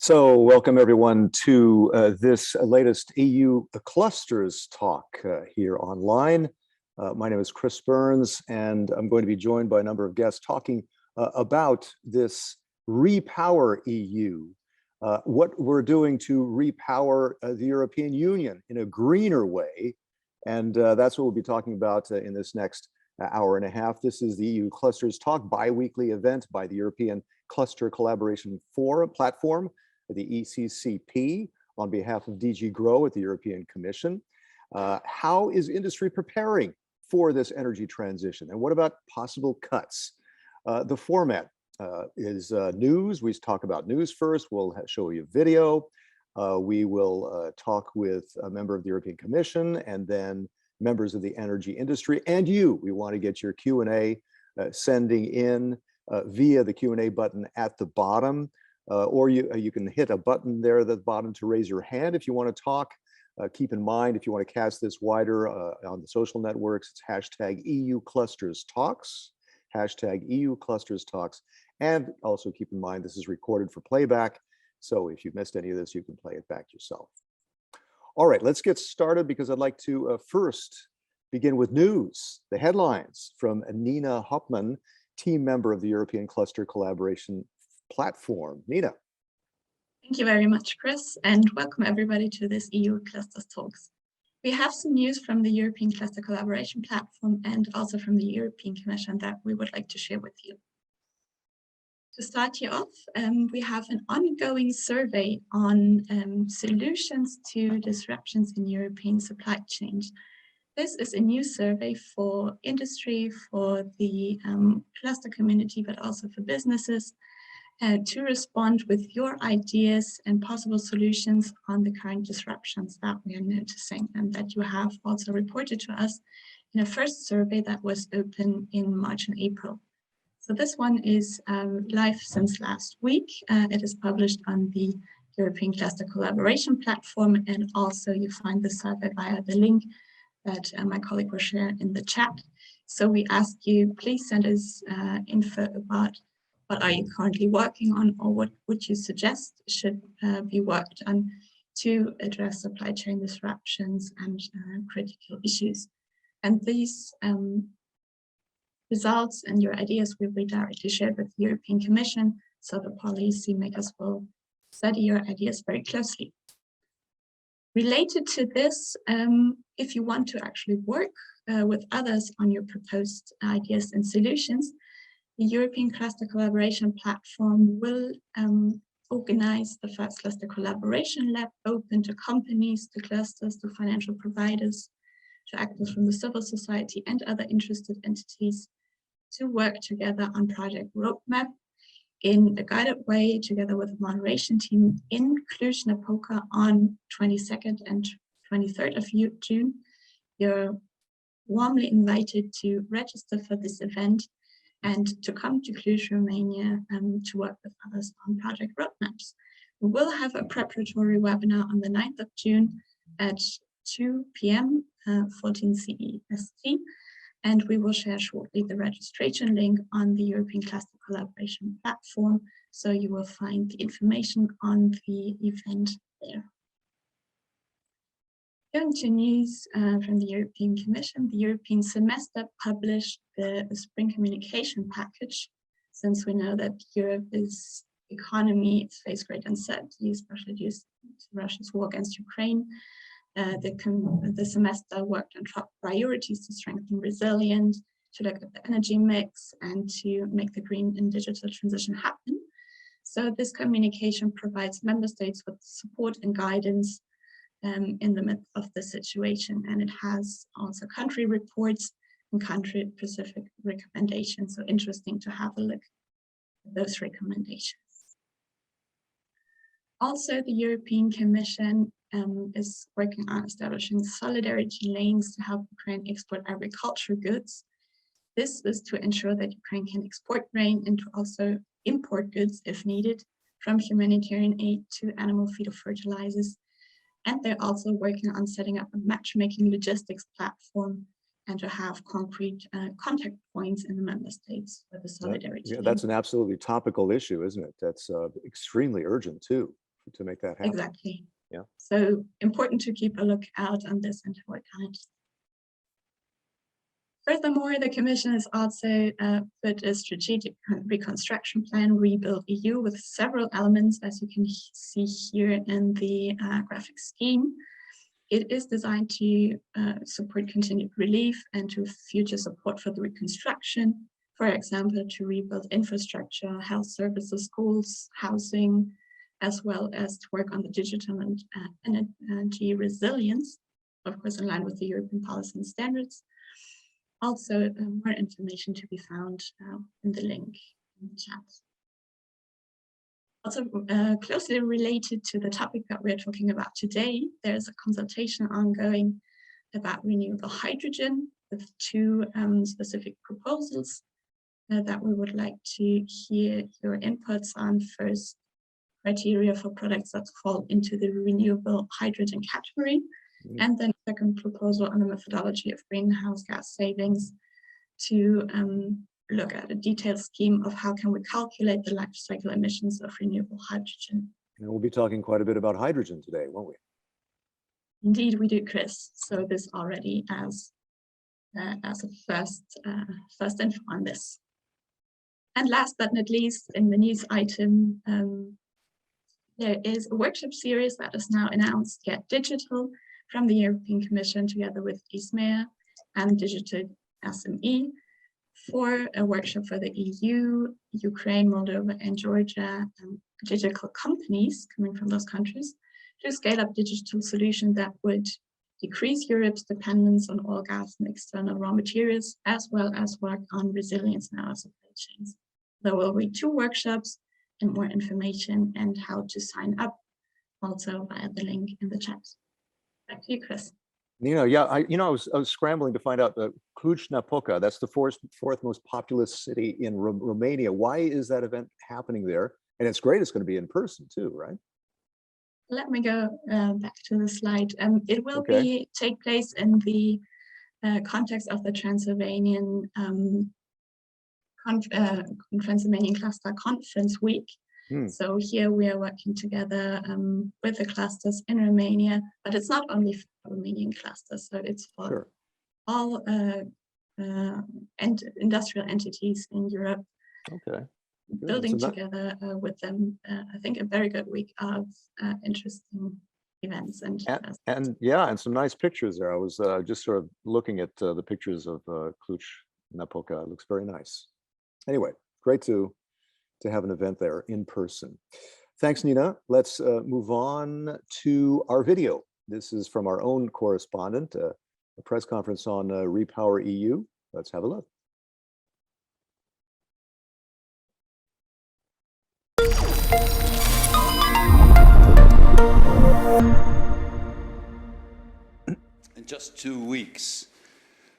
So welcome everyone to this latest EU clusters talk here online. My name is Chris Burns, and I'm going to be joined by a number of guests talking about this RePowerEU, what we're doing to repower the European Union in a greener way. And that's what we'll be talking about in this next hour and a half. This is the EU Clusters Talk bi-weekly event by the European Cluster Collaboration Forum platform, the ECCP, on behalf of DG GROW at the European Commission. How is industry preparing for this energy transition? And what about possible cuts? The format is news. We talk about news first. We'll show you a video. We will talk with a member of the European Commission and then members of the energy industry and you. We want to get your Q&A sending in via the Q&A button at the bottom. Or you can hit a button there at the bottom to raise your hand if you want to talk. Keep in mind, if you want to cast this wider on the social networks, it's hashtag EU Clusters Talks, hashtag EU Clusters Talks. And also keep in mind, this is recorded for playback. So if you've missed any of this, you can play it back yourself. All right, let's get started because I'd like to first begin with news, the headlines from Nina Hoppmann, team member of the European Cluster Collaboration Platform. Nina. Thank you very much, Chris, and welcome everybody to this EU Clusters Talks. We have some news from the European Cluster Collaboration Platform and also from the European Commission that we would like to share with you. To start you off, we have an ongoing survey on solutions to disruptions in European supply chains. This is a new survey for industry, for the cluster community, but also for businesses, to respond with your ideas and possible solutions on the current disruptions that we are noticing and that you have also reported to us in a first survey that was open in March and April. So this one is live since last week. It is published on the European Cluster Collaboration Platform, and also you find the survey via the link that my colleague will share in the chat. So we ask you, please send us info about what are you currently working on, or what would you suggest should be worked on to address supply chain disruptions and critical issues. And these results and your ideas will be directly shared with the European Commission, so the policy makers will study your ideas very closely. Related to this, if you want to actually work with others on your proposed ideas and solutions, the European Cluster Collaboration Platform will organize the first Cluster Collaboration Lab open to companies, to clusters, to financial providers, to actors from the civil society and other interested entities to work together on project roadmap in a guided way together with the moderation team in Cluj-Napoca on 22nd and 23rd of June. You're warmly invited to register for this event and to come to Cluj, Romania, to work with others on project roadmaps. We will have a preparatory webinar on the 9th of June at 2 p.m. 14 CEST, and we will share shortly the registration link on the European Cluster Collaboration Platform, so you will find the information on the event there. Going to news from the European Commission, the European semester published the spring communication package. Since we know that Europe's economy faces great uncertainty, especially due to Russia's war against Ukraine, the semester worked on top priorities to strengthen resilience, to look at the energy mix, and to make the green and digital transition happen. So this communication provides member states with support and guidance in the midst of the situation, and it has also country reports and country-specific recommendations. So interesting to have a look at those recommendations. Also, the European Commission is working on establishing solidarity lanes to help Ukraine export agricultural goods. This is to ensure that Ukraine can export grain and to also import goods if needed, from humanitarian aid to animal feed or fertilizers. And they're also working on setting up a matchmaking logistics platform and to have concrete contact points in the member states for the solidarity. Yeah, that's an absolutely topical issue, isn't it? That's extremely urgent too to make that happen. Exactly. Yeah. So important to keep a lookout on this and to work on it. Furthermore, the Commission has also put a strategic reconstruction plan, RePowerEU, with several elements, as you can see here in the graphic scheme. It is designed to support continued relief and to future support for the reconstruction, for example, to rebuild infrastructure, health services, schools, housing, as well as to work on the digital and energy resilience, of course, in line with the European policy and standards. Also, more information to be found in the link in the chat. Also, closely related to the topic that we're talking about today, there's a consultation ongoing about renewable hydrogen with two specific proposals that we would like to hear your inputs on. First, criteria for products that fall into the renewable hydrogen category. And then second proposal on a methodology of greenhouse gas savings to look at a detailed scheme of how can we calculate the life cycle emissions of renewable hydrogen. And we'll be talking quite a bit about hydrogen today, won't we? Indeed, we do, Chris. So this already as a first info on this. And last but not least, in the news item, there is a workshop series that is now announced, Get Digital, from the European Commission together with ISMEA and Digital SME for a workshop for the EU, Ukraine, Moldova, and Georgia, digital companies coming from those countries to scale up digital solutions that would decrease Europe's dependence on oil, gas, and external raw materials, as well as work on resilience in our supply chains. There will be 2 workshops and more information and how to sign up also via the link in the chat. Back to you, Chris. Nina, yeah, I was scrambling to find out the Cluj-Napoca, that's the fourth most populous city in Romania. Why is that event happening there? And it's great, it's going to be in person too, right? Let me go back to the slide. It will take place in the context of the Transylvanian Cluster Conference Week. So here we are working together with the clusters in Romania, but it's not only for Romanian clusters, so it's for all industrial entities in Europe. Okay. Building together with them, I think a very good week of interesting events and some nice pictures there. I was just sort of looking at the pictures of Cluj-Napoca. It looks very nice. Anyway, great to have an event there in person. Thanks, Nina. Let's move on to our video. This is from our own correspondent, a press conference on RePowerEU. Let's have a look. In just 2 weeks,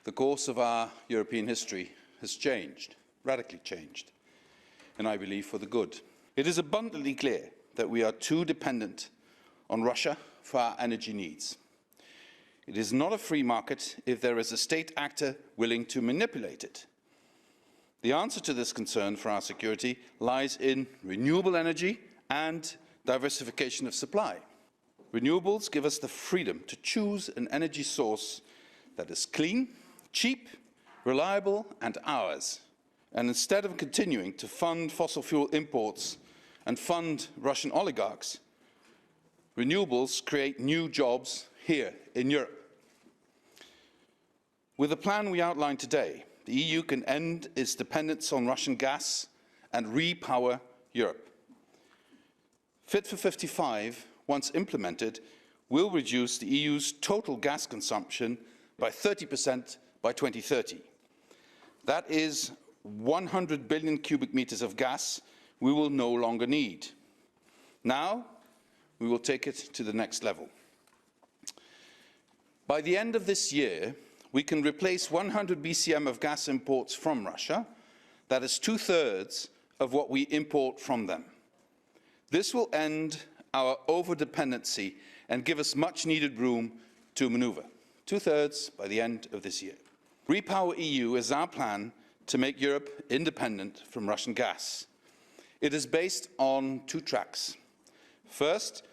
the course of our European history has changed, radically changed, and I believe for the good. It is abundantly clear that we are too dependent on Russia for our energy needs. It is not a free market if there is a state actor willing to manipulate it. The answer to this concern for our security lies in renewable energy and diversification of supply. Renewables give us the freedom to choose an energy source that is clean, cheap, reliable, and ours. And instead of continuing to fund fossil fuel imports and fund Russian oligarchs, renewables create new jobs here in Europe. With the plan we outlined today, the EU can end its dependence on Russian gas and repower Europe. Fit for 55, once implemented, will reduce the EU's total gas consumption by 30% by 2030. That is 100 billion cubic meters of gas we will no longer need. Now, we will take it to the next level. By the end of this year, we can replace 100 BCM of gas imports from Russia. That is 2/3 of what we import from them. This will end our over-dependency and give us much-needed room to maneuver. 2/3 by the end of this year. RePowerEU is our plan to make Europe independent from Russian gas. It is based on 2 tracks. First,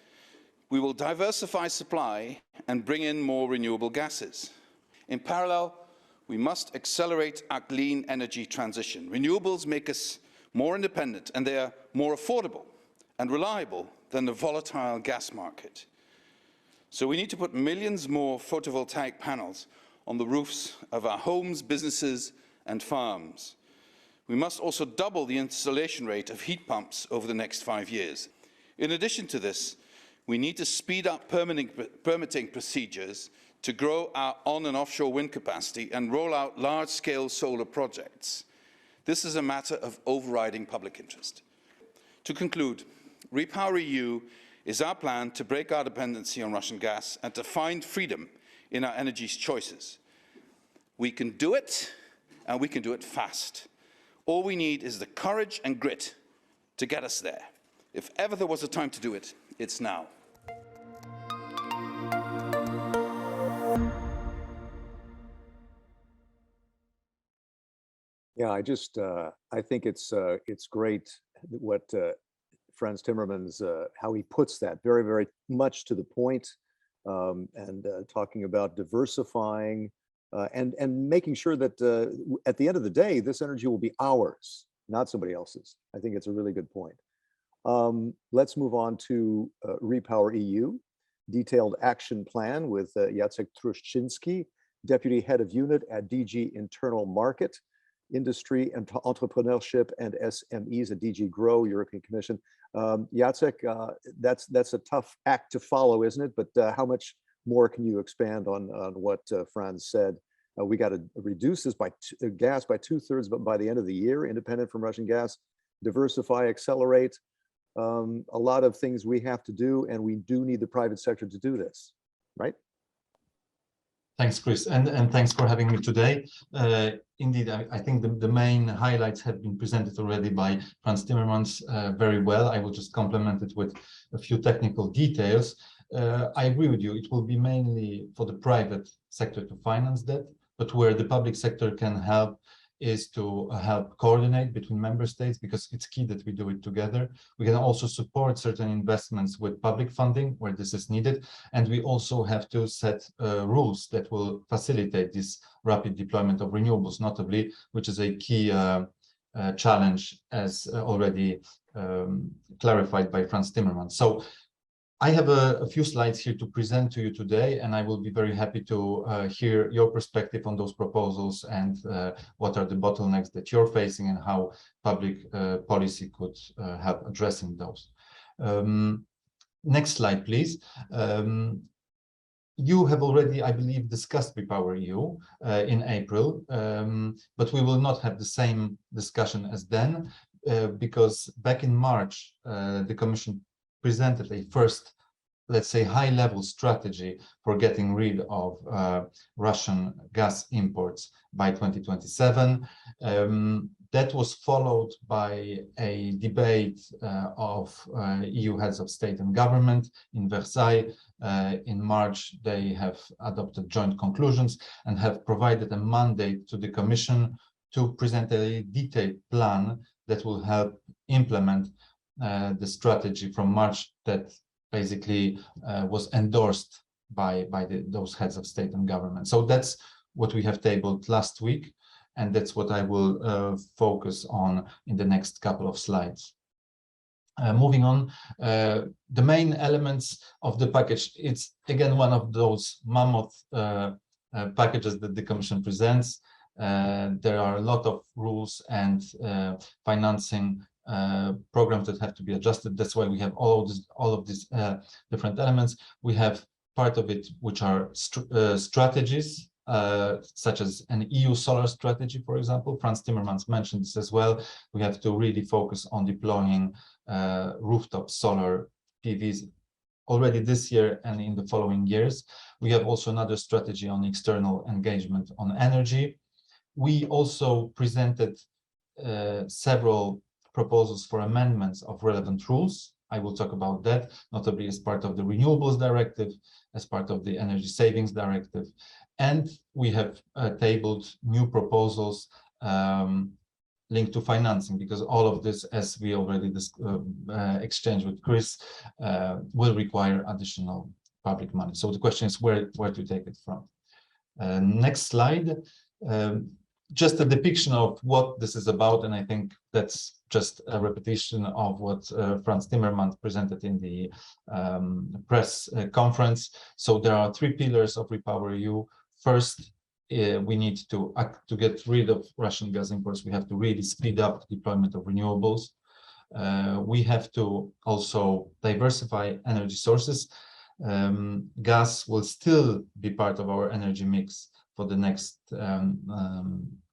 we will diversify supply and bring in more renewable gases. In parallel, we must accelerate our clean energy transition. Renewables make us more independent, and they are more affordable and reliable than the volatile gas market. So we need to put millions more photovoltaic panels on the roofs of our homes, businesses, and farms. We must also double the installation rate of heat pumps over the next 5 years. In addition to this, we need to speed up permitting procedures to grow our on- and offshore wind capacity and roll out large-scale solar projects. This is a matter of overriding public interest. To conclude, RePowerEU is our plan to break our dependency on Russian gas and to find freedom in our energy choices. We can do it, and we can do it fast. All we need is the courage and grit to get us there. If ever there was a time to do it, it's now. Yeah, I think it's great what Frans Timmermans, how he puts that very, very much to the point, and talking about diversifying and making sure that at the end of the day, this energy will be ours, not somebody else's. I think it's a really good point. Let's move on to RePowerEU, detailed action plan with Jacek Truszczynski, Deputy Head of Unit at DG Internal Market, Industry and Entrepreneurship and SMEs at DG GROW, European Commission. Jacek, that's a tough act to follow, isn't it? But how much more can you expand on what Frans said? We got to reduce this gas by 2/3, but by the end of the year, independent from Russian gas, diversify, accelerate. A lot of things we have to do, and we do need the private sector to do this, right? Thanks, Chris, and thanks for having me today. Indeed, I think the main highlights have been presented already by Frans Timmermans very well. I will just complement it with a few technical details. I agree with you. It will be mainly for the private sector to finance that, but where the public sector can help is to help coordinate between member states, because it's key that we do it together. We can also support certain investments with public funding where this is needed. And we also have to set rules that will facilitate this rapid deployment of renewables, notably, which is a key challenge, as already clarified by Frans Timmermans. So I have a few slides here to present to you today, and I will be very happy to hear your perspective on those proposals and what are the bottlenecks that you're facing and how public policy could help addressing those. Next slide, please. You have already, I believe, discussed RePowerEU in April, but we will not have the same discussion as then, because back in March, the Commission presented a first, let's say, high-level strategy for getting rid of Russian gas imports by 2027. That was followed by a debate of EU heads of state and government in Versailles. In March, they have adopted joint conclusions and have provided a mandate to the Commission to present a detailed plan that will help implement the strategy from March that basically was endorsed by those heads of state and government. So that's what we have tabled last week, and that's what I will focus on in the next couple of slides. Moving on, the main elements of the package, it's again one of those mammoth packages that the Commission presents. There are a lot of rules and financing programs that have to be adjusted. That's why we have all of these different elements. We have part of it which are strategies, such as an EU solar strategy, for example. Frans Timmermans mentioned this as well. We have to really focus on deploying rooftop solar PVs already this year and in the following years. We have also another strategy on external engagement on energy. We also presented several proposals for amendments of relevant rules. I will talk about that, notably as part of the Renewables Directive, as part of the Energy Savings Directive. And we have tabled new proposals linked to financing, because all of this, as we already exchanged with Chris, will require additional public money. So the question is where to take it from. Next slide. Just a depiction of what this is about, and I think that's just a repetition of what Frans Timmermans presented in the press conference. So there are 3 pillars of RePowerEU. First, we need to get rid of Russian gas imports. We have to really speed up the deployment of renewables. We have to also diversify energy sources. Gas will still be part of our energy mix for the next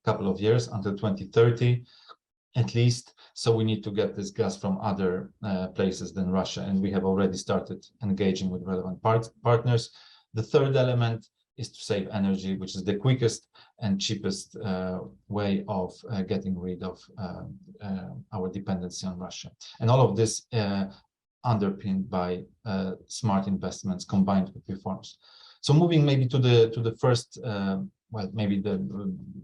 couple of years, until 2030 at least. So we need to get this gas from other places than Russia, and we have already started engaging with relevant partners. The third element is to save energy, which is the quickest and cheapest way of getting rid of our dependency on Russia. And all of this underpinned by smart investments combined with reforms. So moving maybe to the first, well, maybe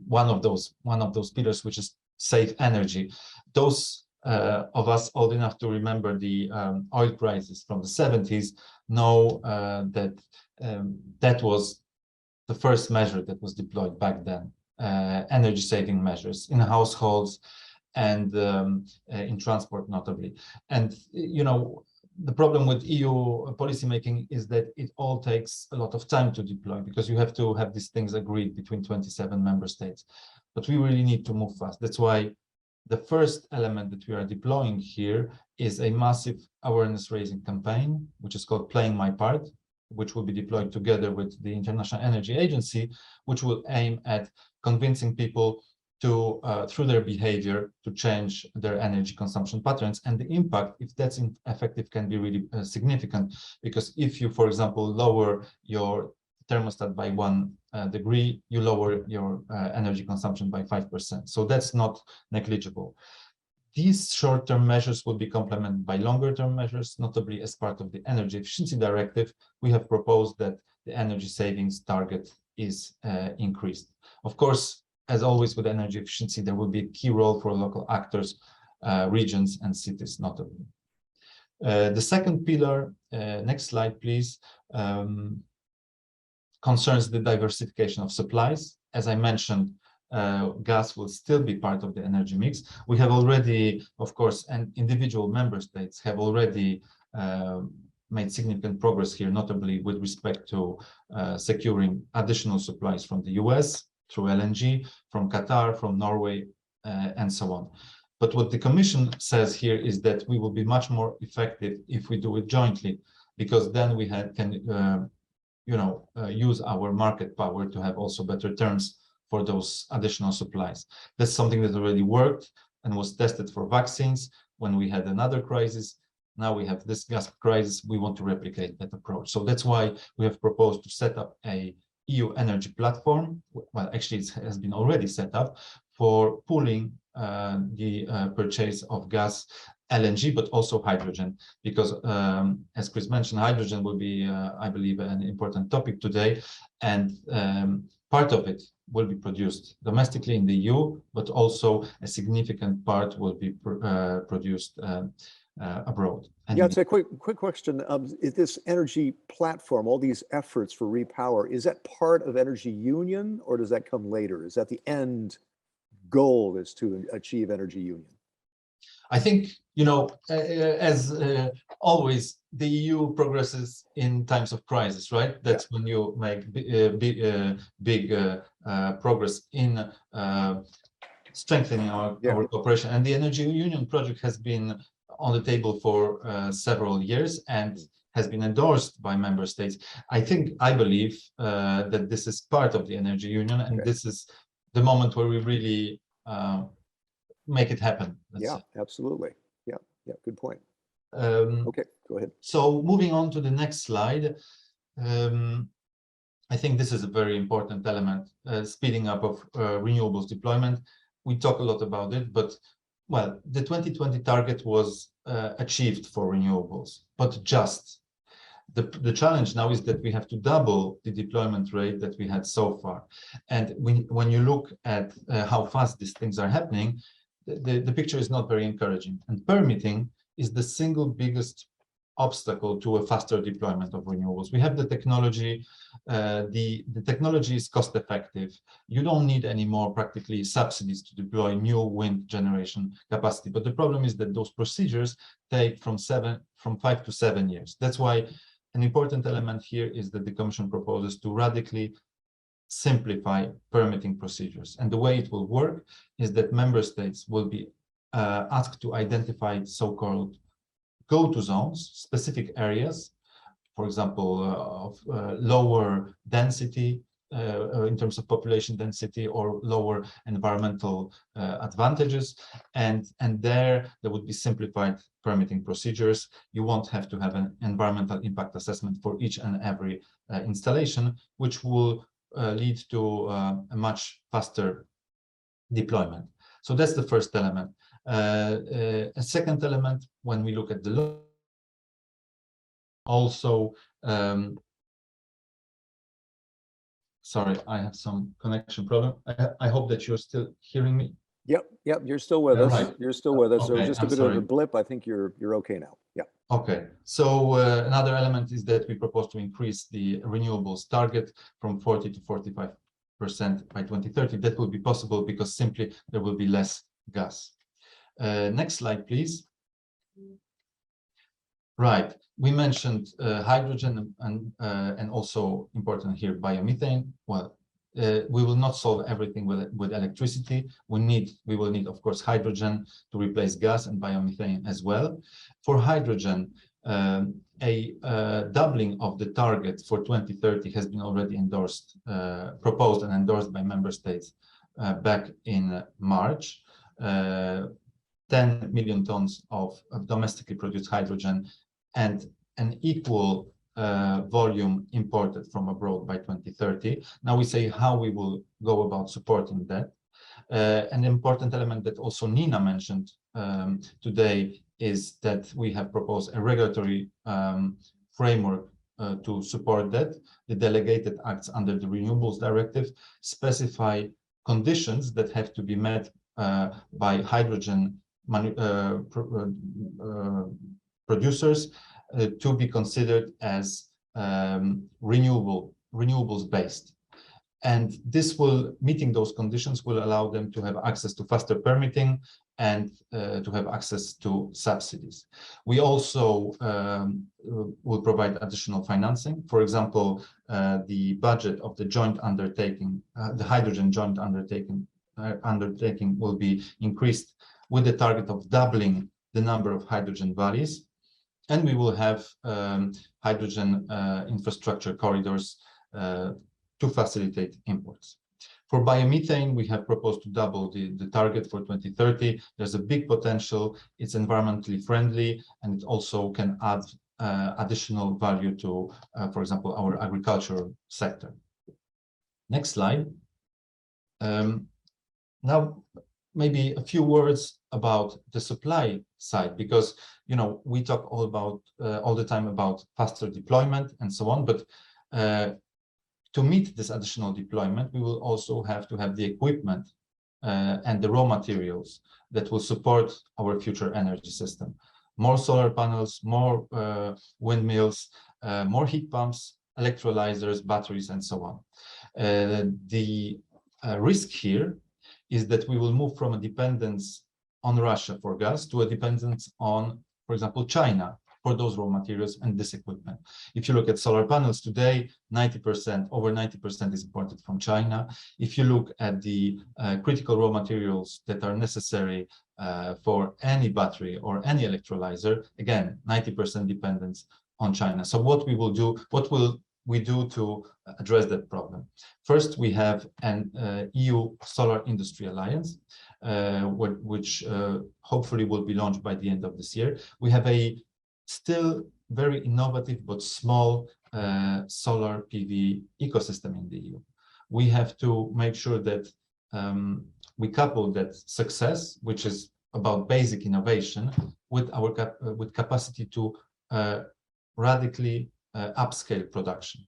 one of those pillars, which is save energy. Those of us old enough to remember the oil crisis from the 70s know that that was the first measure that was deployed back then. Energy saving measures in households and in transport notably. And you know, the problem with EU policymaking is that it all takes a lot of time to deploy, because you have to have these things agreed between 27 member states. But we really need to move fast. That's why the first element that we are deploying here is a massive awareness raising campaign, which is called Playing My Part, which will be deployed together with the International Energy Agency, which will aim at convincing people to, through their behavior, to change their energy consumption patterns. And the impact, if that's effective, can be really significant, because if you, for example, lower your thermostat by 1 degree, you lower your energy consumption by 5%. So that's not negligible. These short-term measures will be complemented by longer-term measures, notably as part of the Energy Efficiency Directive. We have proposed that the energy savings target is increased. Of course, as always with energy efficiency, there will be a key role for local actors, regions and cities notably. The second pillar, next slide please, concerns the diversification of supplies. As I mentioned, gas will still be part of the energy mix. We have already, of course, and individual member states have already made significant progress here, notably with respect to securing additional supplies from the US, through LNG, from Qatar, from Norway, and so on. But what the Commission says here is that we will be much more effective if we do it jointly, because then we can use our market power to have also better terms for those additional supplies. That's something that already worked and was tested for vaccines when we had another crisis. Now we have this gas crisis. We want to replicate that approach. So that's why we have proposed to set up a EU energy platform. Well, actually, it has been already set up for pooling the purchase of gas, LNG, but also hydrogen, because as Chris mentioned, hydrogen will be, I believe, an important topic today, and part of it will be produced domestically in the EU, but also a significant part will be produced abroad. And yeah, it's a quick question. Is this energy platform, all these efforts for repower, is that part of energy union, or does that come later? Is that the end goal, is to achieve energy union? I think, you know, as always, the EU progresses in times of crisis, right? That's when you make big progress in strengthening our cooperation. And the energy union project has been on the table for several years and has been endorsed by member states. I believe that this is part of the energy union, and this is the moment where we really make it happen. Absolutely. Yeah, good point. Okay, go ahead. So moving on to the next slide, I think this is a very important element, speeding up of renewables deployment. We talk a lot about it, but well, the 2020 target was achieved for renewables, but just. The challenge now is that we have to double the deployment rate that we had so far. And when you look at how fast these things are happening, the picture is not very encouraging. And permitting is the single biggest obstacle to a faster deployment of renewables. We have the technology. The technology is cost effective. You don't need any more practically subsidies to deploy new wind generation capacity. But the problem is that those procedures take from 5 to 7 years. That's why an important element here is that the Commission proposes to radically simplify permitting procedures. And the way it will work is that member states will be asked to identify so-called go-to zones, specific areas, for example, of lower density in terms of population density or lower environmental advantages. And there would be simplified permitting procedures. You won't have to have an environmental impact assessment for each and every installation, which will lead to a much faster deployment. So that's the first element. A second element, when we look at the law, also, sorry, I have some connection problem. I hope that you're still hearing me. Yep, you're still with us. Right. You're still with us. So Okay, just a bit of a blip. I think you're okay now. Yeah. Okay. So another element is that we propose to increase the renewables target from 40 to 45% by 2030. That will be possible because simply there will be less gas. Next slide, please. Right. We mentioned hydrogen and also important here biomethane. Well, we will not solve everything with electricity. We will need, of course, hydrogen to replace gas and biomethane as well. For hydrogen, a doubling of the target for 2030 has been already endorsed, proposed and endorsed by member states back in March. 10 million tons of domestically produced hydrogen and an equal volume imported from abroad by 2030. Now we say how we will go about supporting that. An important element that also Nina mentioned today is that we have proposed a regulatory framework to support that. The delegated acts under the Renewables Directive specify conditions that have to be met by hydrogen producers to be considered as renewables based. And this will, meeting those conditions will allow them to have access to faster permitting and to have access to subsidies. We also will provide additional financing. For example, the budget of the joint undertaking, the hydrogen joint undertaking will be increased with the target of doubling the number of hydrogen valleys. And we will have hydrogen infrastructure corridors to facilitate imports. For biomethane, we have proposed to double the target for 2030. There's a big potential. It's environmentally friendly, and it also can add additional value to, for example, our agricultural sector. Next slide. Now, maybe a few words about the supply side, because we talk all the time about faster deployment and so on, but to meet this additional deployment, we will also have to have the equipment and the raw materials that will support our future energy system. More solar panels, more windmills, more heat pumps, electrolyzers, batteries, and so on. The risk here is that we will move from a dependence on Russia for gas to a dependence on, for example, China for those raw materials and this equipment. If you look at solar panels today, 90%, over 90% is imported from China. If you look at the critical raw materials that are necessary for any battery or any electrolyzer, again, 90% dependence on China. So what we will do, what will we do to address that problem? First, we have an EU Solar Industry Alliance, which hopefully will be launched by the end of this year. We have a still very innovative but small solar PV ecosystem in the EU. We have to make sure that we couple that success, which is about basic innovation, with our capacity to radically upscale production.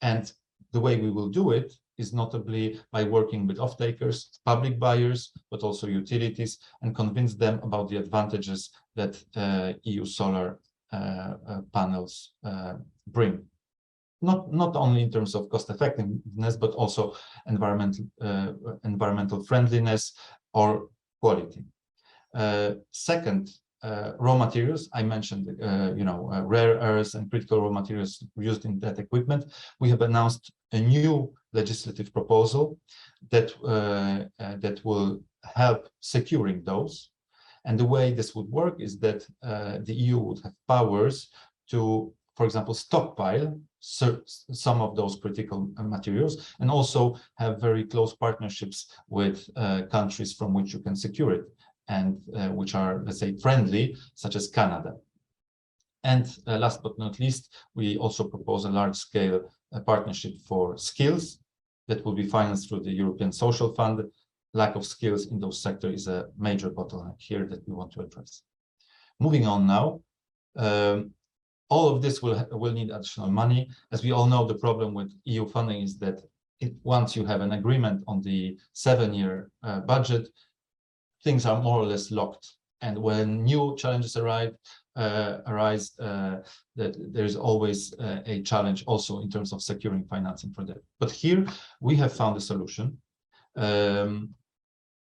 And the way we will do it is notably by working with off-takers, public buyers, but also utilities, and convince them about the advantages that EU solar panels bring. Not only in terms of cost effectiveness, but also environmental friendliness or quality. Second, raw materials. I mentioned, rare earths and critical raw materials used in that equipment. We have announced a new legislative proposal that that will help securing those. And the way this would work is that the EU would have powers to, for example, stockpile some of those critical materials, and also have very close partnerships with countries from which you can secure it, and which are, let's say, friendly, such as Canada. And last but not least, we also propose a large-scale partnership for skills that will be financed through the European Social Fund. Lack of skills in those sectors is a major bottleneck here that we want to address. Moving on now, all of this will need additional money. As we all know, the problem with EU funding is that once you have an agreement on the 7-year budget, things are more or less locked. And when new challenges arise, that there's always a challenge also in terms of securing financing for that. But here we have found a solution.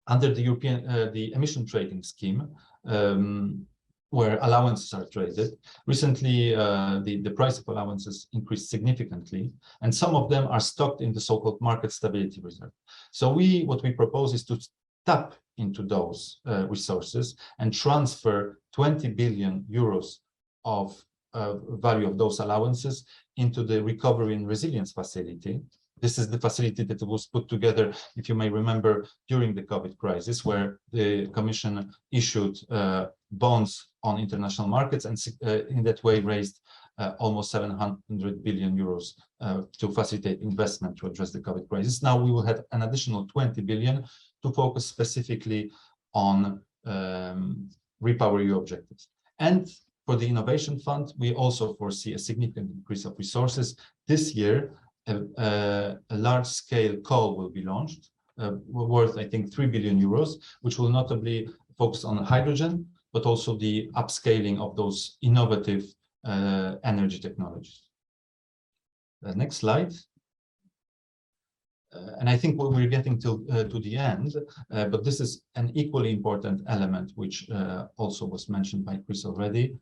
Under the European the emission trading scheme, where allowances are traded. Recently, the price of allowances increased significantly, and some of them are stocked in the so-called market stability reserve. So what we propose is to tap into those resources and transfer 20 billion euros of value of those allowances into the Recovery and Resilience Facility. This is the facility that was put together, if you may remember, during the COVID crisis, where the Commission issued bonds on international markets, and in that way raised almost 700 billion euros to facilitate investment to address the COVID crisis. Now we will have an additional 20 billion to focus specifically on RePowerEU objectives. And for the Innovation Fund, we also foresee a significant increase of resources. This year, a large-scale call will be launched, worth, I think, 3 billion euros, which will notably focus on hydrogen, but also the upscaling of those innovative energy technologies. Next slide. And I think we're getting to the end, but this is an equally important element, which also was mentioned by Chris already.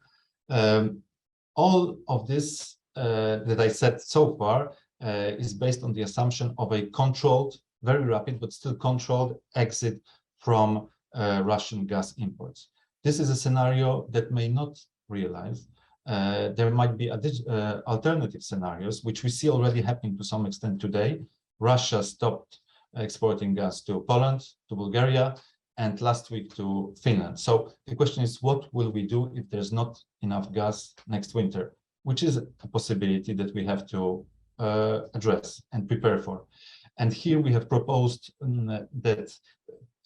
All of this that I said so far is based on the assumption of a controlled, very rapid, but still controlled exit from Russian gas imports. This is a scenario that may not realize. There might be alternative scenarios, which we see already happening to some extent today. Russia stopped exporting gas to Poland, to Bulgaria, and last week to Finland. So the question is, what will we do if there's not enough gas next winter, which is a possibility that we have to address and prepare for. And here we have proposed that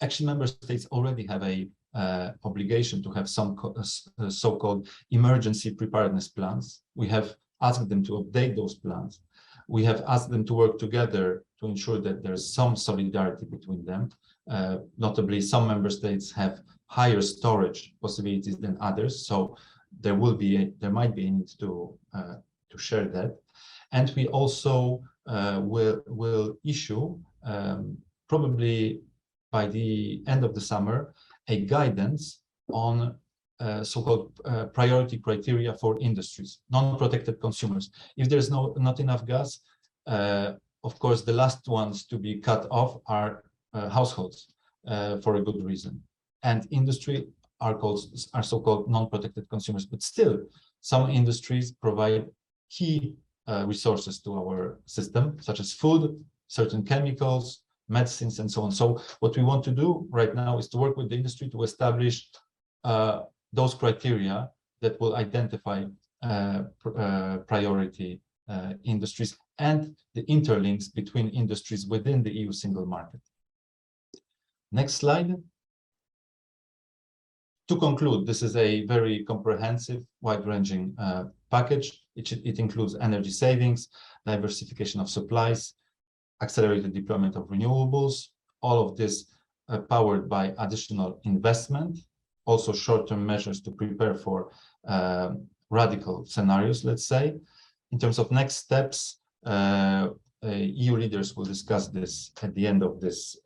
actually member states already have a obligation to have some so-called emergency preparedness plans. We have asked them to update those plans. We have asked them to work together to ensure that there's some solidarity between them. Notably, some member states have higher storage possibilities than others, so there might be a need to share that. And we also will issue, probably by the end of the summer, a guidance on so-called priority criteria for industries, non-protected consumers. If there's not enough gas, of course, the last ones to be cut off are households for a good reason. And industry are so-called non-protected consumers. But still, some industries provide key resources to our system, such as food, certain chemicals, medicines, and so on. So what we want to do right now is to work with the industry to establish those criteria that will identify priority industries and the interlinks between industries within the EU single market. Next slide. To conclude, this is a very comprehensive, wide-ranging package. It includes energy savings, diversification of supplies, accelerated deployment of renewables, all of this powered by additional investment, also short-term measures to prepare for radical scenarios, let's say. In terms of next steps, EU leaders will discuss this at the end of this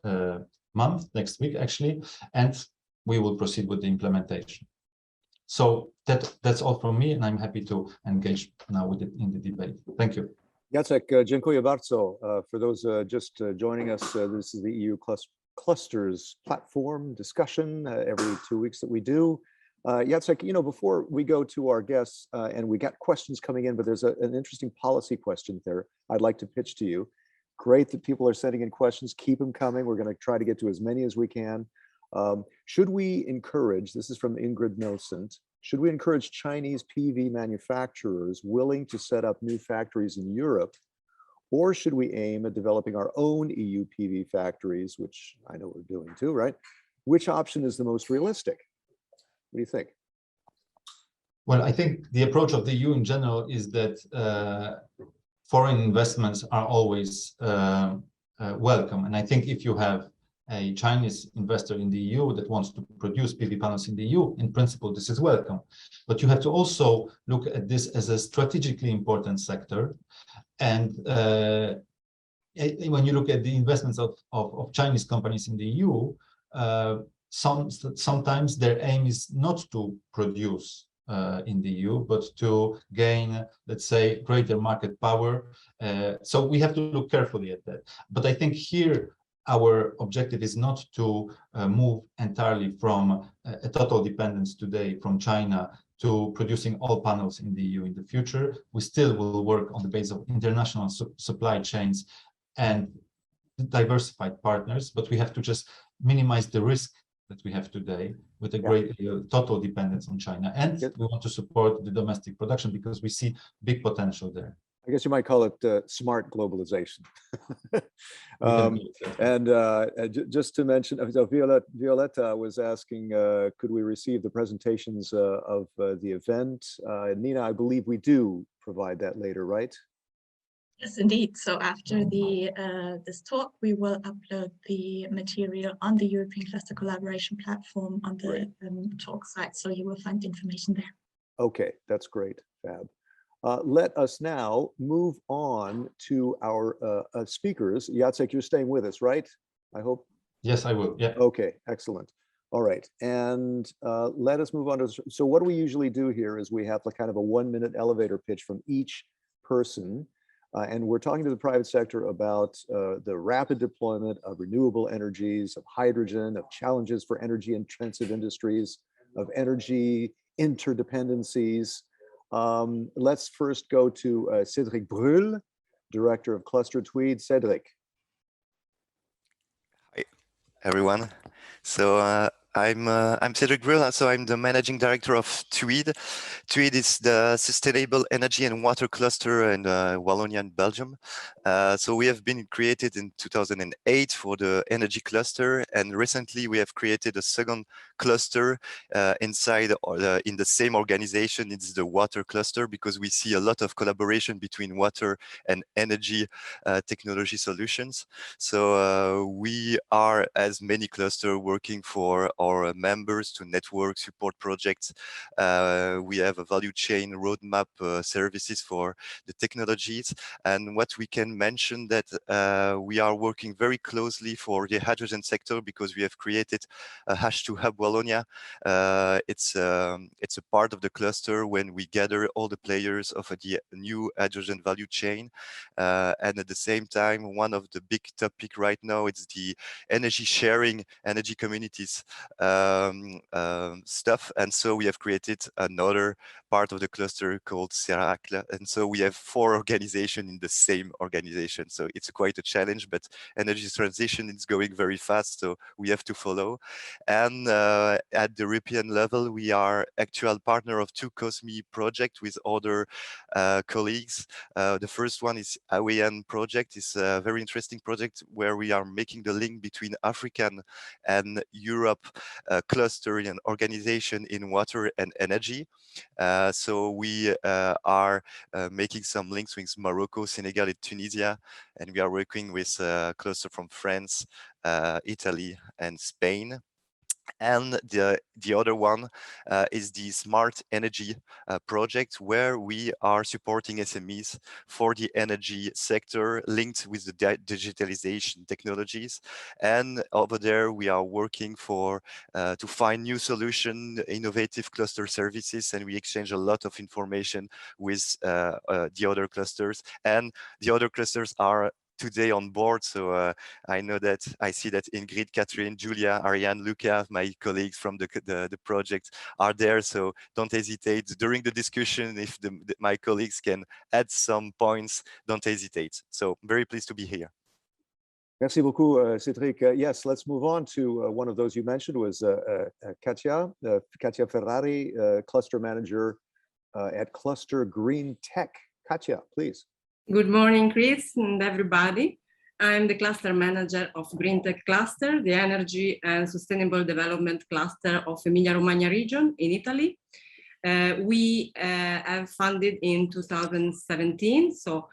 month, next week actually, and we will proceed with the implementation. So that's all from me, and I'm happy to engage now with it in the debate. Thank you. 𝗪𝗂𝘀𝗁𝗂𝗧𝗹𝗪𝘀. For those just joining us, this is the EU clusters platform discussion every 2 weeks that we do. Jacek, you know, before we go to our guests, and we got questions coming in, but there's an interesting policy question there I'd like to pitch to you. Great that people are sending in questions. Keep them coming. We're going to try to get to as many as we can. Should we encourage, this is from Ingrid Milcent, should we encourage Chinese PV manufacturers willing to set up new factories in Europe, or should we aim at developing our own EU PV factories, which I know we're doing too, right? Which option is the most realistic? What do you think? Well, I think the approach of the EU in general is that foreign investments are always welcome. And I think if you have a Chinese investor in the EU that wants to produce PV panels in the EU, in principle, this is welcome. But you have to also look at this as a strategically important sector. And when you look at the investments of Chinese companies in the EU, sometimes their aim is not to produce in the EU, but to gain, let's say, greater market power. So we have to look carefully at that. But I think here, our objective is not to move entirely from a total dependence today from China to producing all panels in the EU in the future. We still will work on the basis of international supply chains and diversified partners, but we have to just minimize the risk that we have today with a great total dependence on China. And we want to support the domestic production because we see big potential there. I guess you might call it smart globalization. Just to mention, Violetta was asking, could we receive the presentations of the event? Nina, I believe we do provide that later, right? Yes, indeed. So after this talk, we will upload the material on the European Cluster Collaboration Platform on the talk site. So you will find the information there. Okay, that's great, Fab. Let us now move on to our speakers. Jacek, you're staying with us, right? I hope. Yes, I will. Yeah. Okay, excellent. All right, and let us move on to. So what we usually do here is we have kind of a 1-minute elevator pitch from each person, and we're talking to the private sector about the rapid deployment of renewable energies, of hydrogen, of challenges for energy-intensive industries, of energy interdependencies. Let's first go to Cédric Brûle, Director of Cluster Tweed. Cédric. Hi, everyone. So I'm Cédric Brûle, so I'm the Managing Director of Tweed. Tweed is the Sustainable Energy and Water Cluster in Wallonia and Belgium. So we have been created in 2008 for the energy cluster, and recently we have created a second cluster inside in the same organization. It's the water cluster, because we see a lot of collaboration between water and energy technology solutions. So we are, as many clusters, working for our members to network support projects. We have a value chain roadmap services for the technologies. And what we can mention that we are working very closely for the hydrogen sector, because we have created a 𝗪2Hub Wallonia. It's a part of the cluster when we gather all the players of the new hydrogen value chain. And at the same time, one of the big topic right now is the energy sharing, energy communities stuff. And so we have created another part of the cluster called 𝗪𝗂𝘂𝘀𝗄𝗏. And so we have 4 organizations in the same organization. So it's quite a challenge, but energy transition is going very fast, so we have to follow. And at the European level, we are actual partner of 2 𝗪𝗂𝘀𝗏 projects with other colleagues. The first one is 𝗪𝗂𝘂𝘀𝗁 project. It's a very interesting project where we are making the link between African and Europe cluster and organization in water and energy. So we are making some links with Morocco, Senegal, and Tunisia, and we are working with a cluster from France, Italy, and Spain. And the other one is the Smart Energy project, where we are supporting SMEs for the energy sector linked with the digitalization technologies. And over there, we are working for to find new solution, innovative cluster services, and we exchange a lot of information with the other clusters. And the other clusters are today on board. So I know that I see that Ingrid, Catherine, Julia, Ariane, Luca, my colleagues from the project are there. So don't hesitate during the discussion. If my colleagues can add some points, don't hesitate. So very pleased to be here. Merci beaucoup, Cédric. Yes, let's move on to one of those you mentioned was 𝗪𝗂𝘂𝘀𝗁 Ferrari, cluster manager at Cluster GreenTech. Katia, please. Good morning, Chris and everybody. I'm the cluster manager of GreenTech Cluster, the energy and sustainable development cluster of Emilia-Romagna region in Italy. We have funded in 2017, so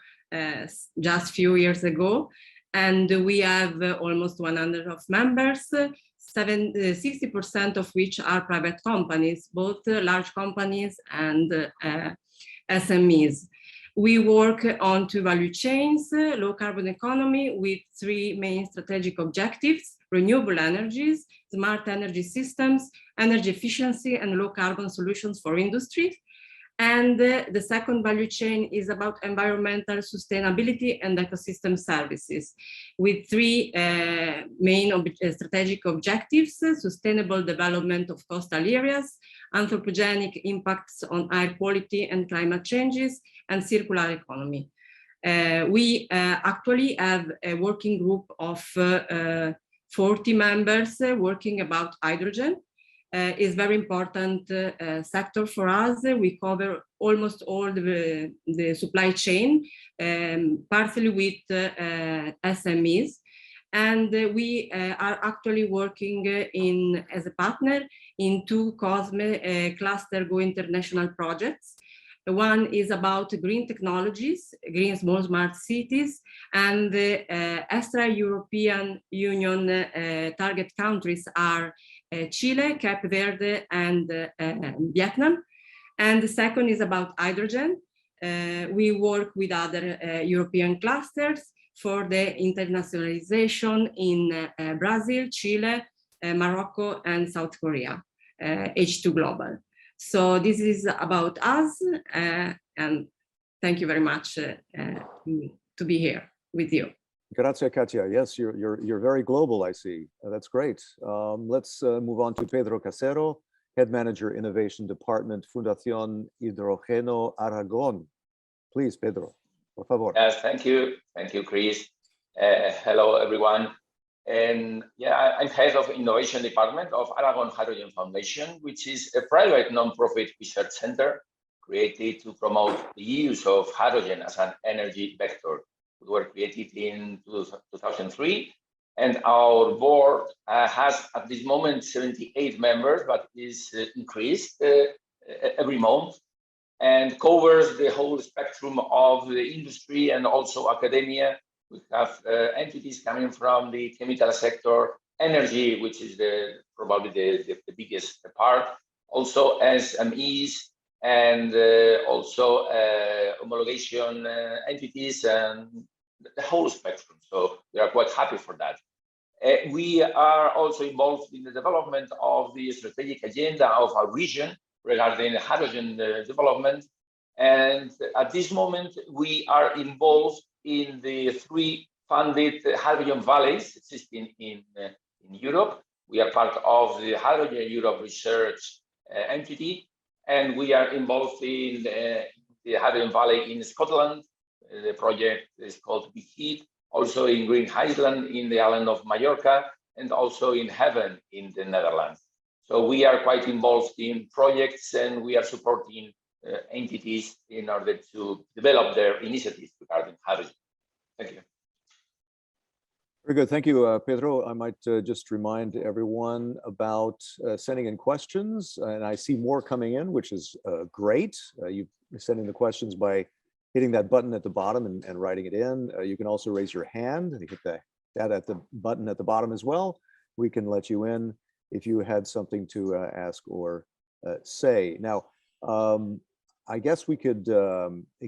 just a few years ago, and we have almost 100 of members, 60% of which are private companies, both large companies and SMEs. We work on 2 value chains, low carbon economy with 3 main strategic objectives: renewable energies, smart energy systems, energy efficiency, and low carbon solutions for industry. And the second value chain is about environmental sustainability and ecosystem services with 3 main strategic objectives: sustainable development of coastal areas, anthropogenic impacts on air quality and climate changes, and circular economy. We actually have a working group of 40 members working about hydrogen. Is very important sector for us. We cover almost all the supply chain, partially with SMEs. And we are actually working as a partner in 2 𝗂𝗲𝗂𝗀𝗀𝗀𝗀 Cluster Go International projects. One is about green technologies, green small smart cities, and the extra-European Union target countries are Chile, 𝗵𝗂𝗂𝗀𝗀𝗀𝗀, and Vietnam. And the second is about hydrogen. We work with other European clusters for the internationalization in Brazil, Chile, Morocco, and South Korea, H2 Global. So this is about us, and thank you very much to be here with you. Grazie, Katia. Yes, you're very global, I see. That's great. Let's move on to Pedro Casero, Head Manager, Innovation Department, Fundación Hidrógeno Aragón. Please, Pedro, por favor. Yes, thank you. Thank you, Chris. Hello, everyone. And yeah, I'm head of Innovation Department of Aragon Hydrogen Foundation, which is a private non-profit research center created to promote the use of hydrogen as an energy vector. We were created in 2003, and our board has at this moment 78 members, but is increased every month, and covers the whole spectrum of the industry and also academia. We have entities coming from the chemical sector, energy, which is probably the biggest part, also SMEs, and also homologation entities, and the whole spectrum. So we are quite happy for that. We are also involved in the development of the strategic agenda of our region regarding hydrogen development. And at this moment, we are involved in the 3 funded hydrogen valleys existing in Europe. We are part of the Hydrogen Europe research entity, and we are involved in the hydrogen valley in Scotland. The project is called 𝗵𝗂𝘂𝗀𝗀𝗀𝗀, also in Green Island in the island of Mallorca, and also in Heaven in the Netherlands. So we are quite involved in projects, and we are supporting entities in order to develop their initiatives regarding hydrogen. Thank you. Very good. Thank you, Pedro. I might just remind everyone about sending in questions, and I see more coming in, which is great. You send in the questions by hitting that button at the bottom and writing it in. You can also raise your hand. You hit that at the button at the bottom as well. We can let you in if you had something to ask or say. Now, I guess we could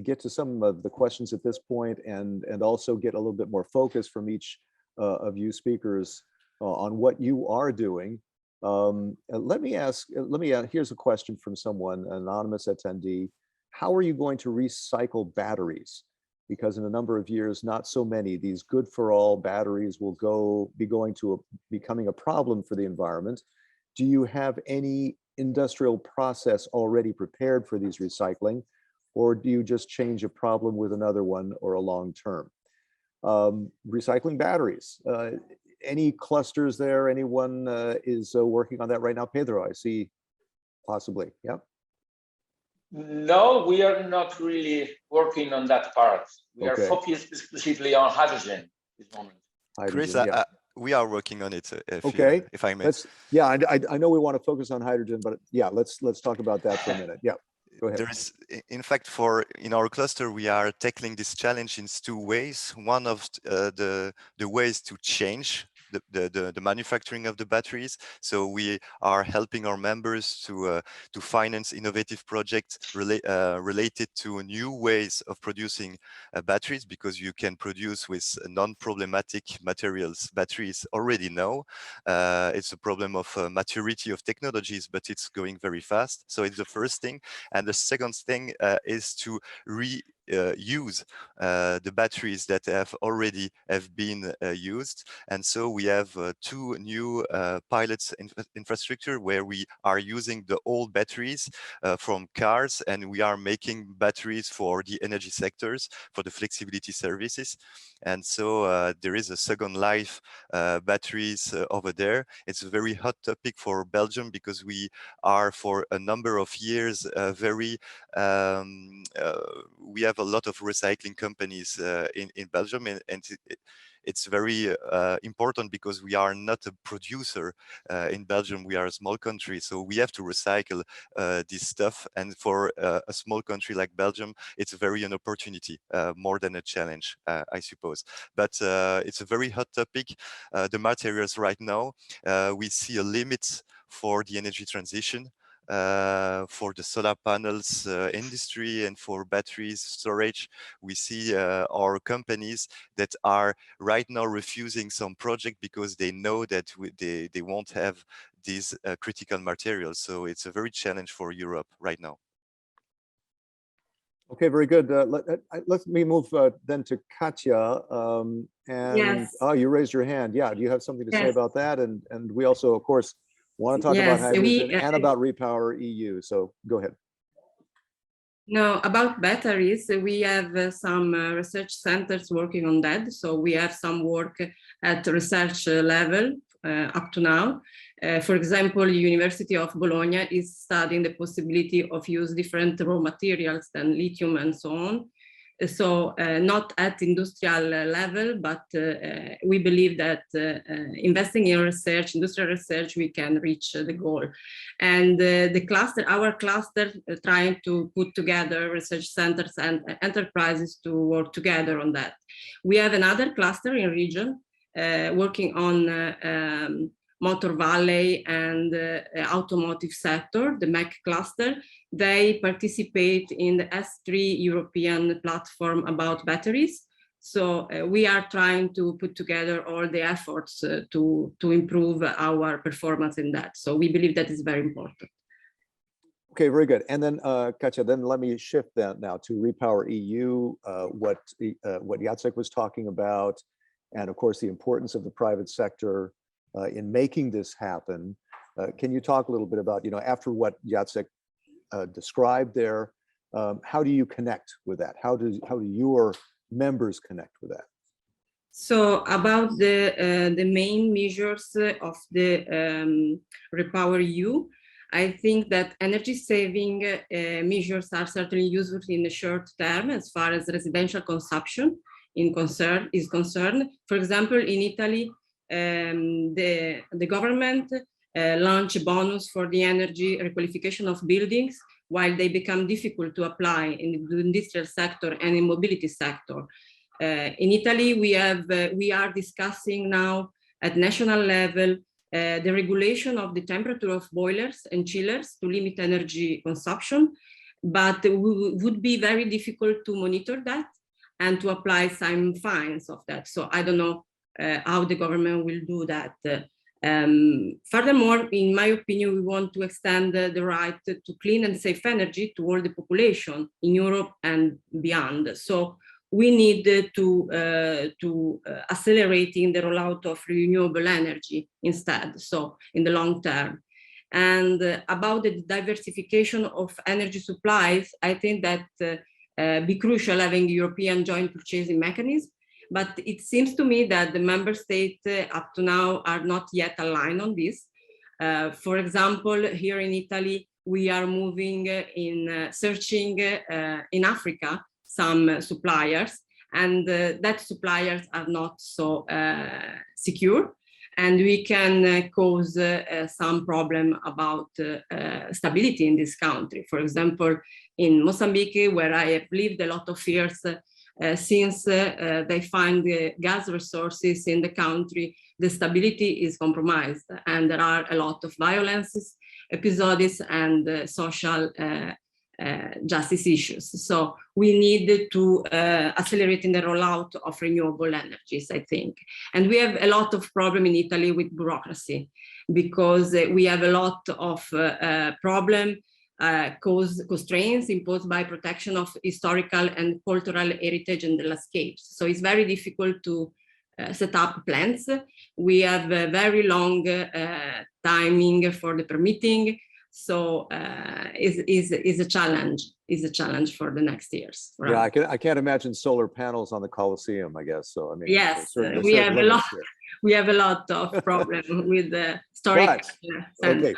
get to some of the questions at this point and also get a little bit more focus from each of you speakers on what you are doing. Here's a question from someone, anonymous attendee. How are you going to recycle batteries? Because in a number of years, not so many, these good for all batteries will becoming a problem for the environment. Do you have any industrial process already prepared for these recycling, or do you just change a problem with another one or a long term? Recycling batteries, any clusters there? Anyone is working on that right now? Pedro, I see, possibly, yeah. No, we are not really working on that part. We are focused exclusively on hydrogen at this moment. Chris, yeah. We are working on it. If I may. I know we want to focus on hydrogen, but yeah, let's talk about that for a minute. Yeah, go ahead. There is, in fact, in our cluster, we are tackling this challenge in two ways. One of the ways to change the manufacturing of the batteries. So we are helping our members to finance innovative projects related to new ways of producing batteries, because you can produce with non-problematic materials. Batteries already know it's a problem of maturity of technologies, but it's going very fast. So it's the first thing. And the second thing is to use the batteries that have already been used. And so we have two new pilots infrastructure where we are using the old batteries from cars, and we are making batteries for the energy sectors, for the flexibility services. And so there is a second life batteries over there. It's a very hot topic for Belgium, because we are for a number of years we have a lot of recycling companies in Belgium, and it's very important because we are not a producer in Belgium. We are a small country, so we have to recycle this stuff. And for a small country like Belgium, it's very an opportunity more than a challenge, I suppose. But it's a very hot topic. The materials right now, we see a limit for the energy transition. For the solar panels industry and for batteries storage, we see our companies that are right now refusing some project because they know that they won't have these critical materials. So it's a very challenge for Europe right now. Okay, very good. Let me move then to Katja. Yes. Oh, you raised your hand. Yeah, do you have something to say about that? And we also, of course, want to talk about hydrogen and about RePowerEU. So go ahead. No, about batteries, we have some research centers working on that. So we have some work at research level up to now. For example, University of Bologna is studying the possibility of use different raw materials than lithium and so on. So not at industrial level, but we believe that investing in research, industrial research, we can reach the goal. And the cluster, our cluster, trying to put together research centers and enterprises to work together on that. We have another cluster in region working on Motor Valley and automotive sector, the MEC cluster. They participate in the S3 European platform about batteries. So we are trying to put together all the efforts to improve our performance in that. So we believe that is very important. Okay, very good. And then Katja, then let me shift that now to RePowerEU, what Jacek was talking about, and of course the importance of the private sector in making this happen. Can you talk a little bit about, after what Jacek described there, how do you connect with that? How do your members connect with that? So about the main measures of the RePowerEU, I think that energy saving measures are certainly useful in the short term as far as residential consumption. is concerned. For example, in Italy, the government launched a bonus for the energy requalification of buildings while they become difficult to apply in the industrial sector and in mobility sector. In Italy, we are discussing now at national level the regulation of the temperature of boilers and chillers to limit energy consumption, but it would be very difficult to monitor that and to apply some fines of that. So I don't know how the government will do that. Furthermore, in my opinion, we want to extend the right to clean and safe energy to all the population in Europe and beyond. So we need to accelerating the rollout of renewable energy instead, so in the long term. And about the diversification of energy supplies, I think that be crucial having European joint purchasing mechanism, but it seems to me that the member states up to now are not yet aligned on this. For example, here in Italy, we are moving in searching in Africa some suppliers, and that suppliers are not so secure, and we can cause some problem about stability in this country. For example, in Mozambique, where I have lived a lot of years, since they find the gas resources in the country, the stability is compromised, and there are a lot of violences, episodes, and social justice issues. So we need to accelerate in the rollout of renewable energies, I think. And we have a lot of problem in Italy with bureaucracy, because we have a lot of constraints imposed by protection of historical and cultural heritage and the landscapes. So it's very difficult to set up plants. We have a very long timing for the permitting. So is a challenge for the next years. Right? Yeah, I can't imagine solar panels on the Coliseum, I guess. So I mean, yes, we have a lot. Here. We have a lot of problems with the historic. Okay,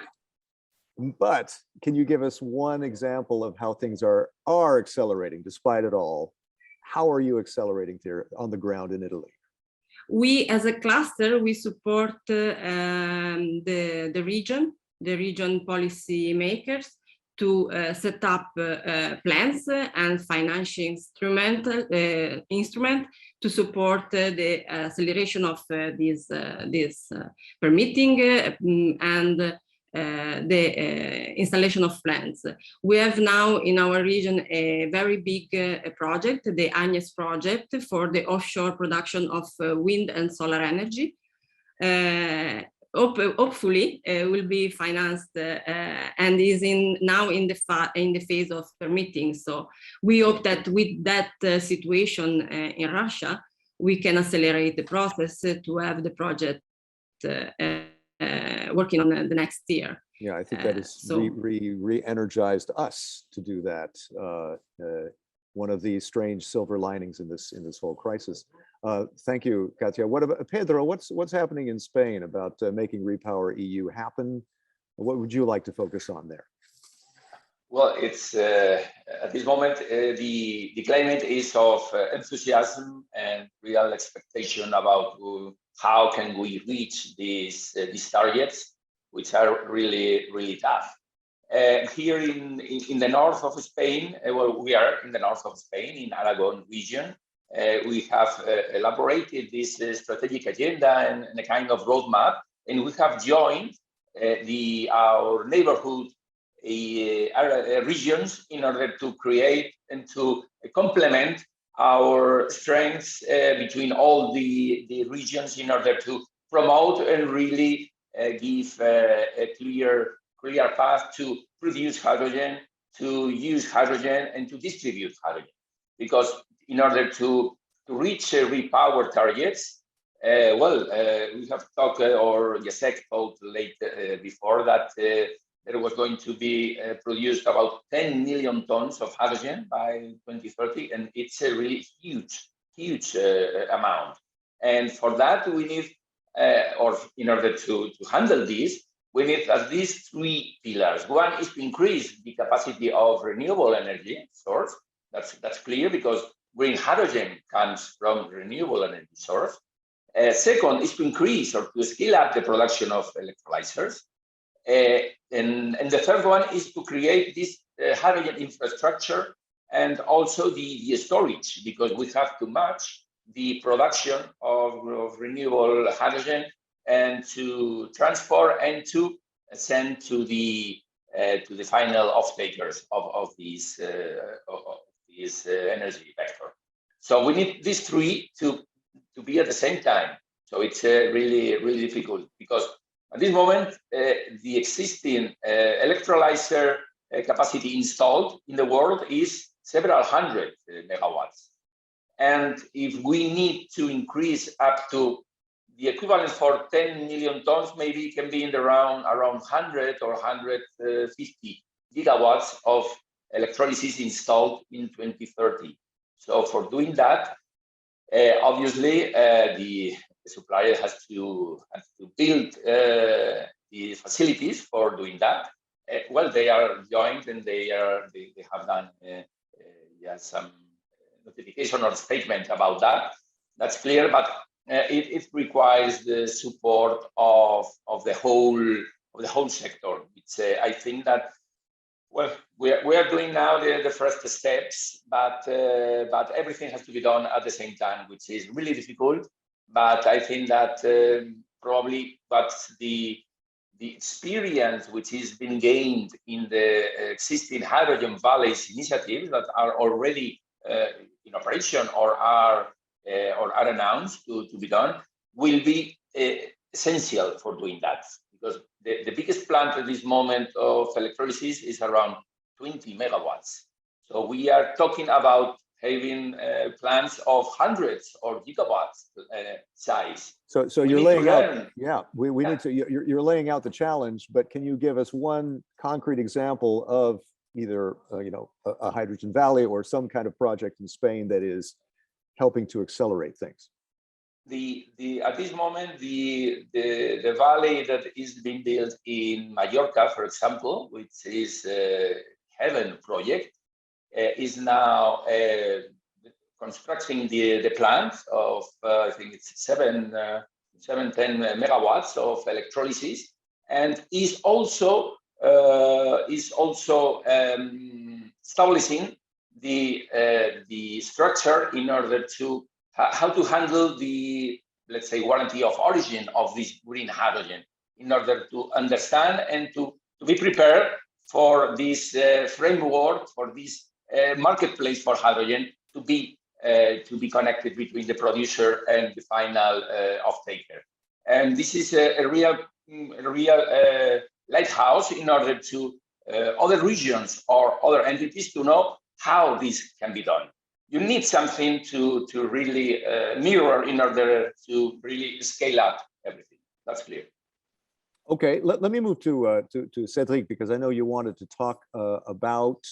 but can you give us one example of how things are accelerating despite it all? How are you accelerating there on the ground in Italy? We, as a cluster, we support the region policy makers to set up plans and financial instrument to support the acceleration of this permitting and the installation of plants. We have now in our region a very big project, the 𝗪𝗪 project, for the offshore production of wind and solar energy. Hopefully will be financed and is now in the phase of permitting. So we hope that with that situation in Russia, we can accelerate the process to have the project working on the next year. Yeah, I think that is re-energized us to do that. One of the strange silver linings in this whole crisis. Thank you, Katia. What about Pedro? What's happening in Spain about making RePowerEU happen? What would you like to focus on there? Well, it's at this moment the climate is of enthusiasm and real expectation about how can we reach these targets, which are really tough. Here in the north of Spain, well, we are in the north of Spain, in Aragon region. We have elaborated this strategic agenda and a kind of roadmap, and we have joined our neighborhood regions in order to create and to complement our strengths between all the regions in order to promote and really give a clear path to produce hydrogen, to use hydrogen, and to distribute hydrogen. Because in order to reach RePower targets, we have talked, or Jacek told late before, that there was going to be produced about 10 million tons of hydrogen by 2030, and it's a really huge amount. And for that, we need, or in order to handle this, we need at least 3 pillars. One is to increase the capacity of renewable energy source. That's clear, because green hydrogen comes from renewable energy source. Second is to increase or to scale up the production of electrolyzers. And the third one is to create this hydrogen infrastructure and also the storage, because we have to match the production of renewable hydrogen and to transport and to send to the final off-takers of this energy vector. So we need these three to be at the same time. So it's really, really difficult, because at this moment, the existing electrolyzer capacity installed in the world is several hundred megawatts. And if we need to increase up to the equivalent for 10 million tons, maybe it can be in the around 100 or 150 gigawatts of electrolysis installed in 2030. So for doing that, obviously, the supplier has to build the facilities for doing that. Well, they are joined and they have done some notification or statement about that. That's clear, but it requires the support of the whole sector. It's I think that, well, we are doing now the first steps, but everything has to be done at the same time, which is really difficult. But I think that probably the experience which has been gained in the existing hydrogen valleys initiatives that are already in operation or are announced to be done will be essential for doing that, because the biggest plant at this moment of electrolysis is around 20 megawatts. So we are talking about having plants of hundreds or gigawatts size. So you're laying out, we need to, you're laying out the challenge, but can you give us one concrete example of either a hydrogen valley or some kind of project in Spain that is helping to accelerate things? At this moment, the valley that is being built in Mallorca, for example, which is Heaven project, is now constructing the plant of I think it's 710 megawatts of electrolysis, and is also establishing the structure in order to how to handle the, let's say, warranty of origin of this green hydrogen, in order to understand and to be prepared for this framework, for this marketplace for hydrogen to be connected between the producer and the final off-taker. And this is a real lighthouse in order to other regions or other entities to know how this can be done. You need something to really mirror in order to really scale up everything. That's clear. Okay, let me move to Cédric, because I know you wanted to talk about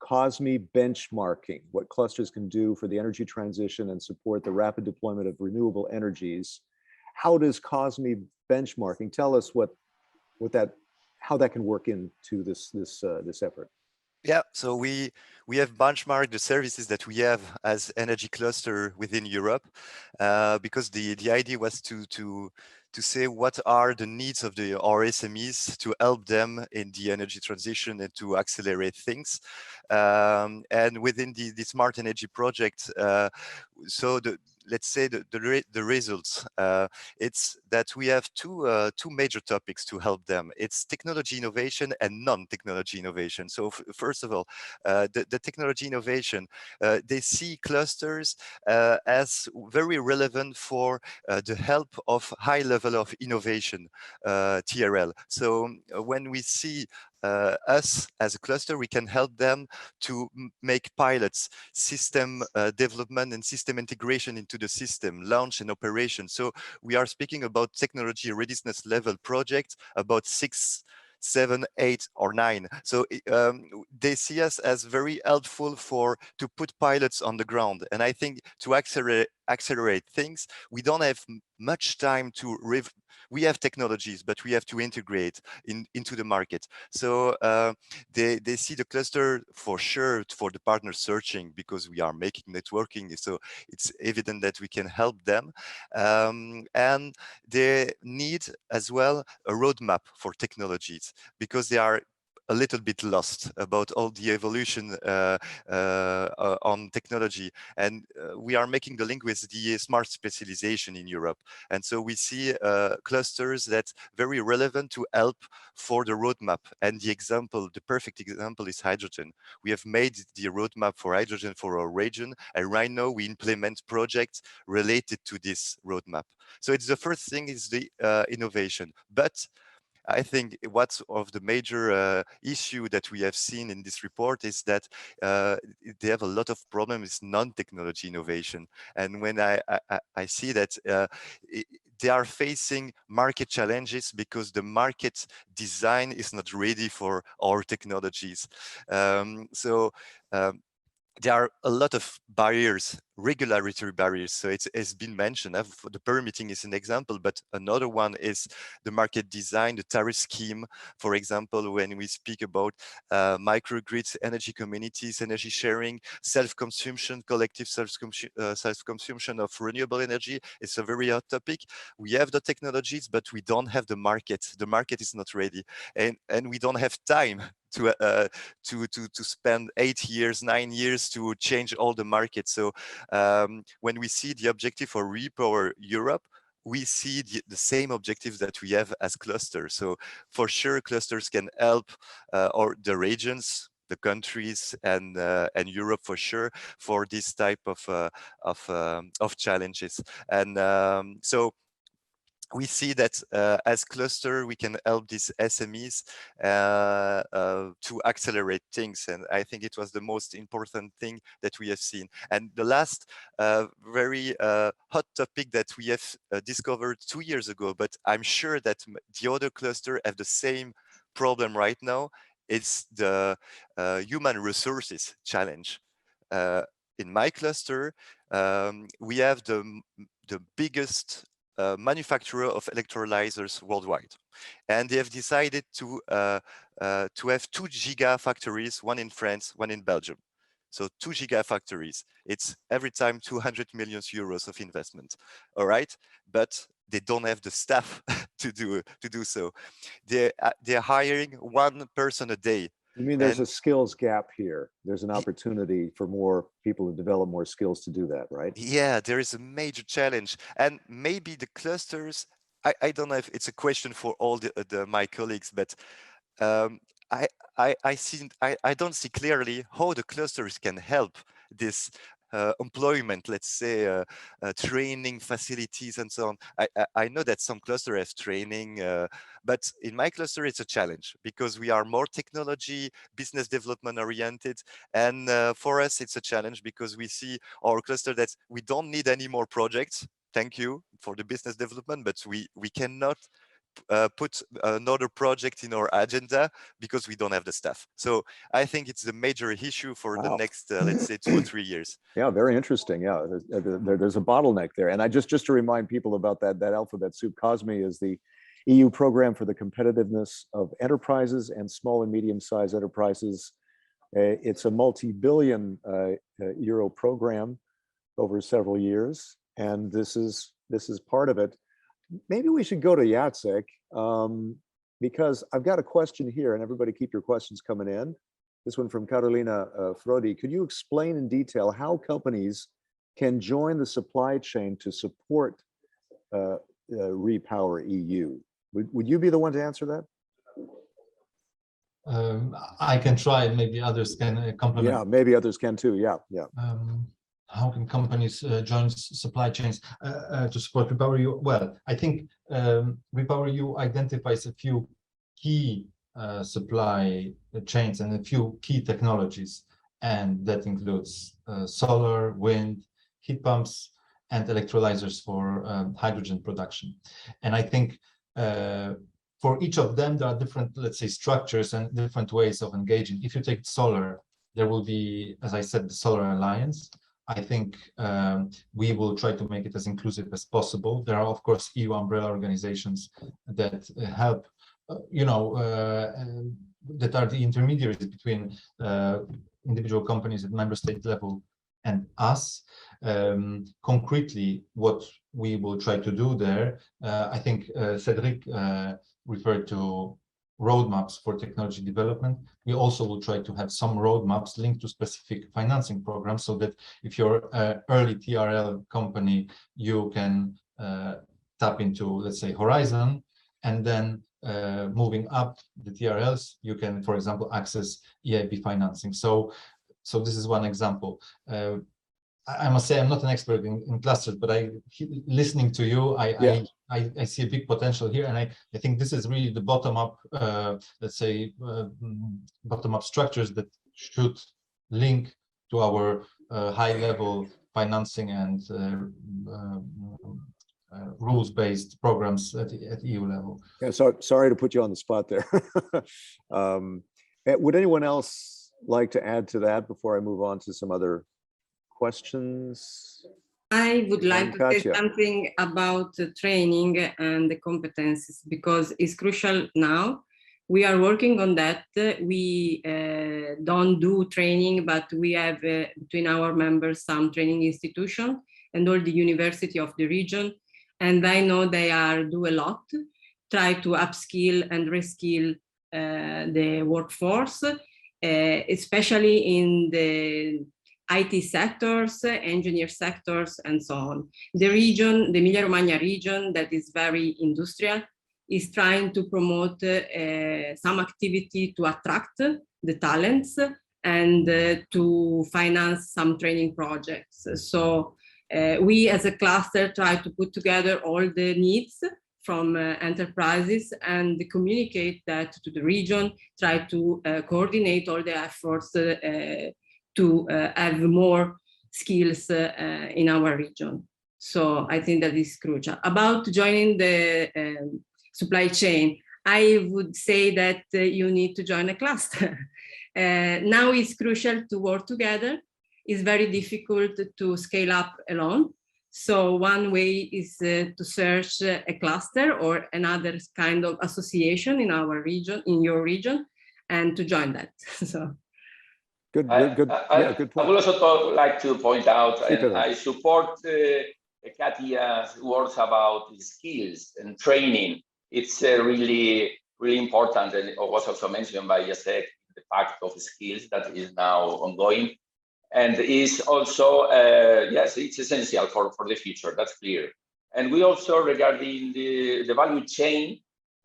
𝗂𝗏𝗄𝗄 benchmarking, what clusters can do for the energy transition and support the rapid deployment of renewable energies. How does 𝗂𝗏𝗄𝗄 benchmarking, tell us how that can work into this effort? Yeah, so we have benchmarked the services that we have as energy cluster within Europe, because the idea was to say what are the needs of our SMEs to help them in the energy transition and to accelerate things. And within the smart energy project, so let's say the results, it's that we have two major topics to help them. It's technology innovation and non-technology innovation. So first of all, the technology innovation, they see clusters as very relevant for the help of high level of innovation, TRL. So when we see us as a cluster, we can help them to make pilots, system development and system integration into the system, launch and operation. So we are speaking about technology readiness level projects, about 6, 7, 8, or 9. So they see us as very helpful to put pilots on the ground. And I think to accelerate things, we don't have much time to we have technologies, but we have to integrate into the market. So they see the cluster for sure for the partner searching, because we are making networking. So it's evident that we can help them. And they need as well a roadmap for technologies, because they are a little bit lost about all the evolution on technology. And we are making the link with the smart specialization in Europe. And so we see clusters that's very relevant to help for the roadmap. And the perfect example is hydrogen. We have made the roadmap for hydrogen for our region. And right now we implement projects related to this roadmap. So it's the first thing is the innovation. But I think what's of the major issue that we have seen in this report is that they have a lot of problems with non-technology innovation. And when I see that they are facing market challenges because the market design is not ready for our technologies. There are a lot of barriers, regulatory barriers. So it's been mentioned. The permitting is an example, but another one is the market design, the tariff scheme. For example, when we speak about microgrids, energy communities, energy sharing, self-consumption, collective self-consumption of renewable energy, it's a very hot topic. We have the technologies, but we don't have the market. The market is not ready, and we don't have time to spend 8 years, 9 years to change all the markets. So when we see the objective for RePower Europe, we see the same objectives that we have as clusters. So for sure, clusters can help or the regions, the countries, and Europe for sure for this type of challenges. And so we see that as cluster, we can help these SMEs to accelerate things. And I think it was the most important thing that we have seen. And the last very hot topic that we have discovered 2 years ago, but I'm sure that the other cluster have the same problem right now. It's the human resources challenge. In my cluster, we have the biggest manufacturer of electrolyzers worldwide, and they have decided to have 2 gigafactories, one in France, one in Belgium. So 2 gigafactories. It's every time 200 million euros of investment. All right, but they don't have the staff to do so. They're hiring 1 person a day. You mean there's a skills gap here? There's an opportunity for more people to develop more skills to do that, right? Yeah, there is a major challenge. And maybe the clusters, I don't know if it's a question for all my colleagues, but I don't see clearly how the clusters can help this employment, let's say, training facilities and so on. I know that some clusters have training, but in my cluster, it's a challenge because we are more technology, business development oriented. And for us, it's a challenge because we see our cluster that we don't need any more projects. Thank you for the business development, but we cannot put another project in our agenda because we don't have the staff. So I think it's a major issue for the next, let's say, 2 or 3 years. Yeah, very interesting. Yeah, there's a bottleneck there. And I just to remind people about that 𝗯𝗶-𝘄𝗲𝗏𝗀𝗀 is the EU program for the competitiveness of enterprises and small and medium-sized enterprises. It's a multi-billion euro program over several years, and this is part of it. Maybe we should go to Jacek because I've got a question here, and everybody keep your questions coming in. This one from Karolina Frodi. Could you explain in detail how companies can join the supply chain to support RePowerEU? Would you be the one to answer that? I can try, and maybe others can complement. Yeah, maybe others can too. Yeah. How can companies join supply chains to support RePowerEU? Well, I think RePowerEU identifies a few key supply chains and a few key technologies, and that includes solar, wind, heat pumps, and electrolyzers for hydrogen production. And I think for each of them, there are different, let's say, structures and different ways of engaging. If you take solar, there will be, as I said, the Solar Alliance. I think we will try to make it as inclusive as possible. There are, of course, EU umbrella organizations that help, that are the intermediaries between individual companies at member state level and us. Concretely, what we will try to do there, I think Cédric referred to roadmaps for technology development. We also will try to have some roadmaps linked to specific financing programs, so that if you're an early TRL company, you can tap into, let's say, Horizon, and then moving up the TRLs, you can, for example, access EIB financing. So this is one example. I must say I'm not an expert in clusters, but listening to you, I see a big potential here, and I think this is really the bottom-up, let's say, bottom-up structures that should link to our high-level financing and rules-based programs at EU level. Yeah, so sorry to put you on the spot there. Would anyone else like to add to that before I move on to some other questions? I would like to say Katja. something about the training and the competencies, because it's crucial now. We are working on that. We don't do training, but we have between our members some training institution and all the university of the region. And I know they do a lot, try to upskill and reskill the workforce, especially in the IT sectors, engineer sectors, and so on. The region, the Emilia-Romagna region, that is very industrial, is trying to promote some activity to attract the talents and to finance some training projects. So we as a cluster try to put together all the needs from enterprises and communicate that to the region, try to coordinate all the efforts to have more skills in our region. So I think that is crucial. About joining the supply chain, I would say that you need to join a cluster. Now it's crucial to work together. It's very difficult to scale up alone. So one way is to search a cluster or another kind of association in our region, in your region, and to join that. So. Good point. I would also like to point out, and I support Katya's words about skills and training. It's really, really important, and it was also mentioned by Jacek, the fact of skills that is now ongoing, and is also, yes, it's essential for the future, that's clear. And we also, regarding the value chain,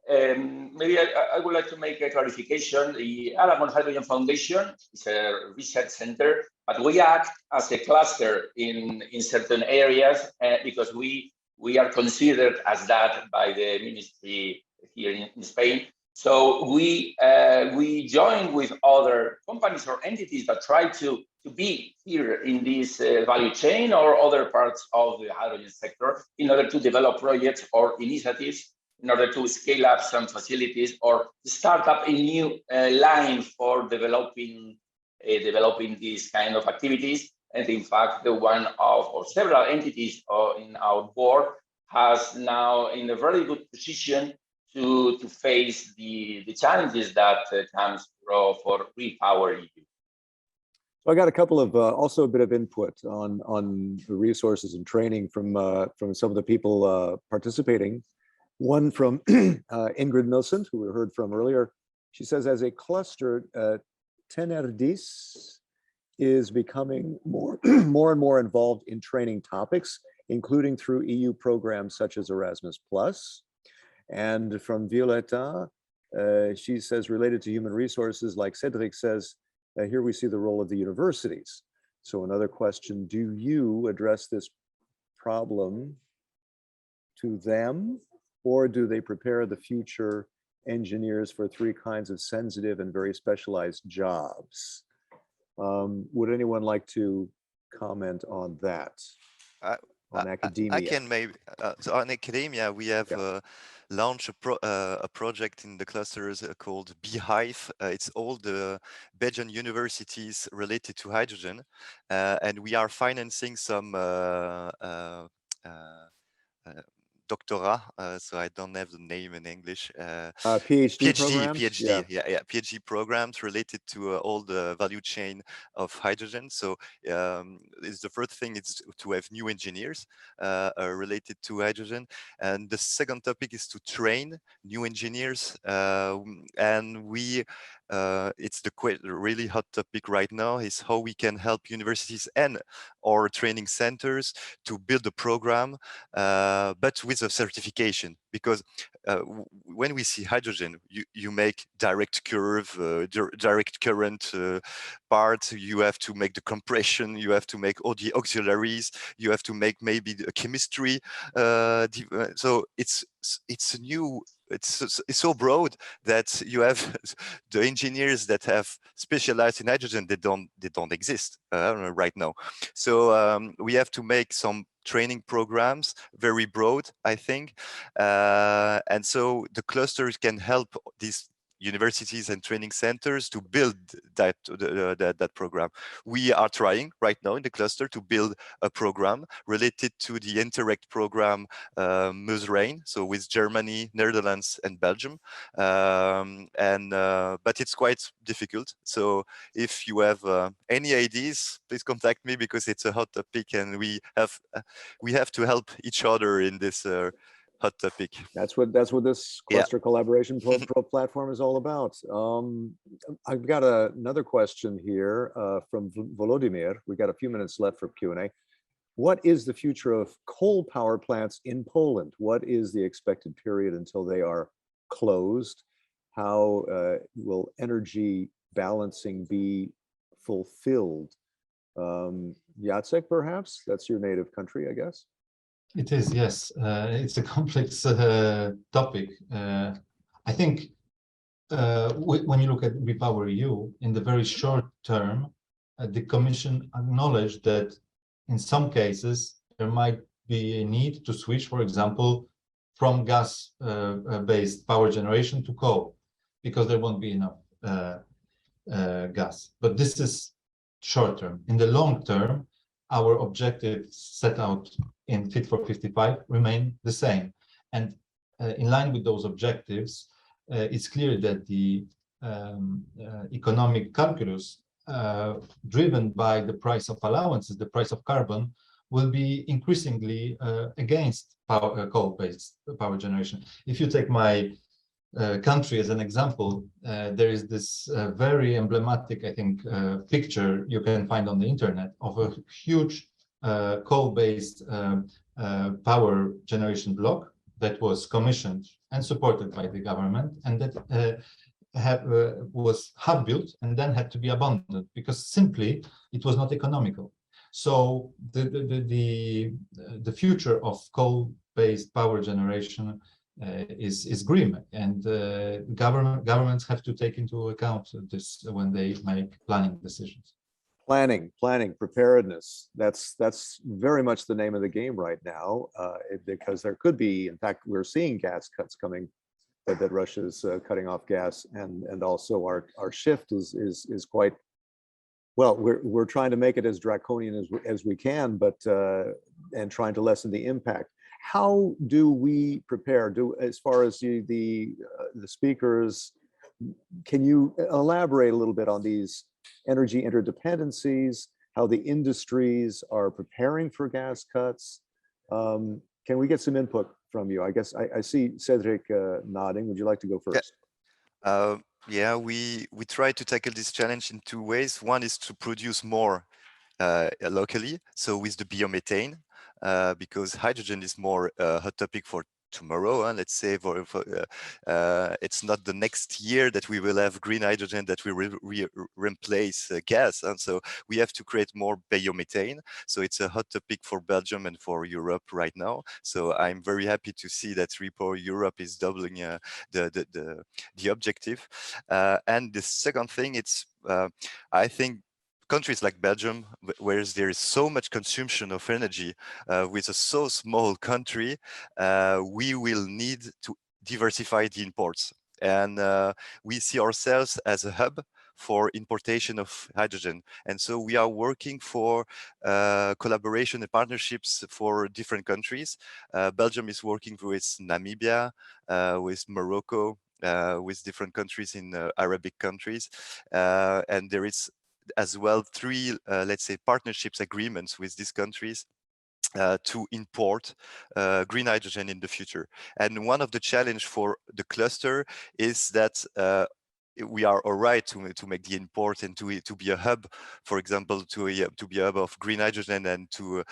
maybe I would like to make a clarification. The Aragon Hydrogen Foundation is a research center, but we act as a cluster in certain areas because we are considered as that by the ministry here in Spain. So we join with other companies or entities that try to be here in this value chain or other parts of the hydrogen sector in order to develop projects or initiatives, in order to scale up some facilities or start up a new line for developing these kind of activities. And in fact, the one of or several entities in our board has now in a very good position to face the challenges that comes for RePowerEU. So I got a couple of also a bit of input on the resources and training from some of the people participating. One from Ingrid Milcent, who we heard from earlier. She says, as a cluster, TENERDIS is becoming more and more involved in training topics, including through EU programs such as Erasmus+. And from Violetta, she says, related to human resources, like Cédric says, here we see the role of the universities. So another question, do you address this problem to them, or do they prepare the future engineers for three kinds of sensitive and very specialized jobs? Would anyone like to comment on that? on I academia? can maybe, so on academia, we have launched a project in the clusters called 𝗵𝗂𝘂𝗀𝗃. It's all the Belgian universities related to hydrogen, and we are financing some doctorate, so I don't have the name in English. PhD programs? PhD, PhD programs related to all the value chain of hydrogen. So it's the first thing is to have new engineers related to hydrogen, and the second topic is to train new engineers, and we. It's the really hot topic right now is how we can help universities and our training centers to build a program, but with a certification, because when we see hydrogen, you make direct current parts, you have to make the compression, you have to make all the auxiliaries, you have to make maybe the chemistry. So it's a new. It's so broad that you have the engineers that have specialized in hydrogen. They don't exist right now. So we have to make some training programs, very broad, I think. And so the clusters can help these universities and training centers to build that program. We are trying right now in the cluster to build a program related to the Interact program, 𝗬𝗏, so with Germany, Netherlands, and Belgium. But it's quite difficult. So if you have any ideas, please contact me, because it's a hot topic, and we have to help each other in this hot topic. That's what this cluster collaboration platform is all about. I've got another question here from Volodymyr. We've got a few minutes left for Q&A. What is the future of coal power plants in Poland? What is the expected period until they are closed? How will energy balancing be fulfilled? Jacek, perhaps? That's your native country, I guess. It is, yes. It's a complex topic. I think when you look at RePowerEU, in the very short term, the Commission acknowledged that in some cases there might be a need to switch, for example, from gas-based power generation to coal, because there won't be enough gas. But this is short term. In the long term, our objectives set out in Fit for 55 remain the same. And in line with those objectives, it's clear that the economic calculus driven by the price of allowances, the price of carbon, will be increasingly against coal-based power generation. If you take my country as an example, there is this very emblematic, I think, picture you can find on the internet of a huge coal-based power generation block that was commissioned and supported by the government, and that was half-built and then had to be abandoned because simply it was not economical. So the future of coal-based power generation is grim, and governments have to take into account this when they make planning decisions. Planning, preparedness. That's very much the name of the game right now, because there could be, in fact, we're seeing gas cuts coming, that Russia's cutting off gas, and also our shift is quite, well, we're trying to make it as draconian as we can, but and trying to lessen the impact. How do we prepare? As far as the speakers, can you elaborate a little bit on these energy interdependencies, how the industries are preparing for gas cuts? Can we get some input from you? I guess I see Cedric nodding. Would you like to go first? Yeah, we try to tackle this challenge in two ways. One is to produce more locally, so with the biomethane, because hydrogen is more a hot topic for tomorrow. Let's say it's not the next year that we will have green hydrogen that will replace gas, and so we have to create more biomethane. So it's a hot topic for Belgium and for Europe right now. So I'm very happy to see that RePowerEU is doubling the objective. And the second thing, it's I think countries like Belgium, where there is so much consumption of energy with a so small country, we will need to diversify the imports. And we see ourselves as a hub for importation of hydrogen. And so we are working for collaboration and partnerships for different countries. Belgium is working with Namibia, with Morocco, with different countries in Arabic countries. And there is as well 3, let's say, partnerships agreements with these countries to import green hydrogen in the future. And one of the challenge for the cluster is that we are all right to make the import and to be a hub, for example, to be a hub of green hydrogen and to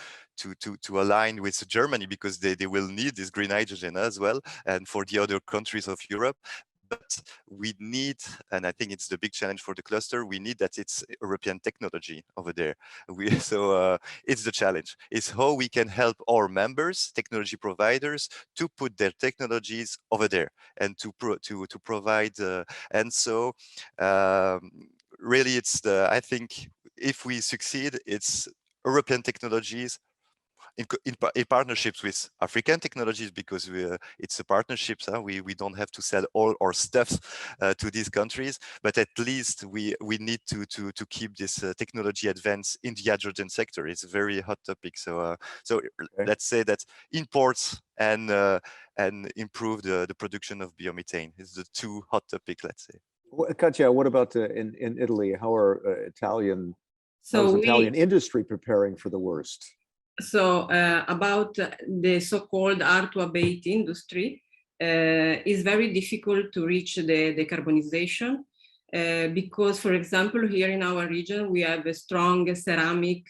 align with Germany, because they will need this green hydrogen as well, and for the other countries of Europe. But we need, and I think it's the big challenge for the cluster, we need that it's European technology over there. So it's the challenge. It's how we can help our members, technology providers, to put their technologies over there and to provide. And so really, it's I think if we succeed, it's European technologies in partnerships with African technologies, because it's a partnership. We don't have to sell all our stuff to these countries, but at least we need to keep this technology advance in the hydrogen sector. It's a very hot topic. So okay. Let's say that imports and improve the production of biomethane is the 2 hot topics, let's say. Katja, what about in Italy? How are Italian industry preparing for the worst? So about the so-called 𝗵𝗂𝘂𝗀𝗍𝗂𝗍 industry, is very difficult to reach the decarbonization because, for example, here in our region, we have a strong ceramic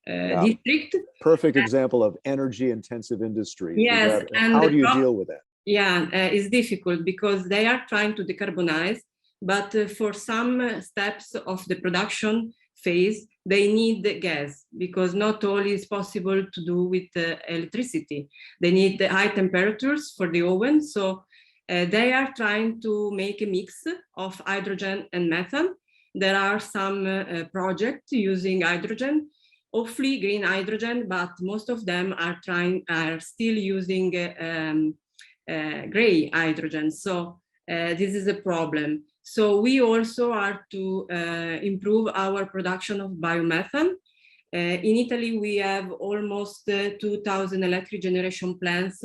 district. Perfect example of energy-intensive industry. Yes. And how do you deal with that? Yeah, it's difficult because they are trying to decarbonize, but for some steps of the production phase, they need gas, because not all is possible to do with electricity. They need the high temperatures for the oven. So they are trying to make a mix of hydrogen and methane. There are some projects using hydrogen, hopefully green hydrogen, but most of them are still using gray hydrogen. So this is a problem. So we also are to improve our production of biomethane. In Italy, we have almost 2,000 electric generation plants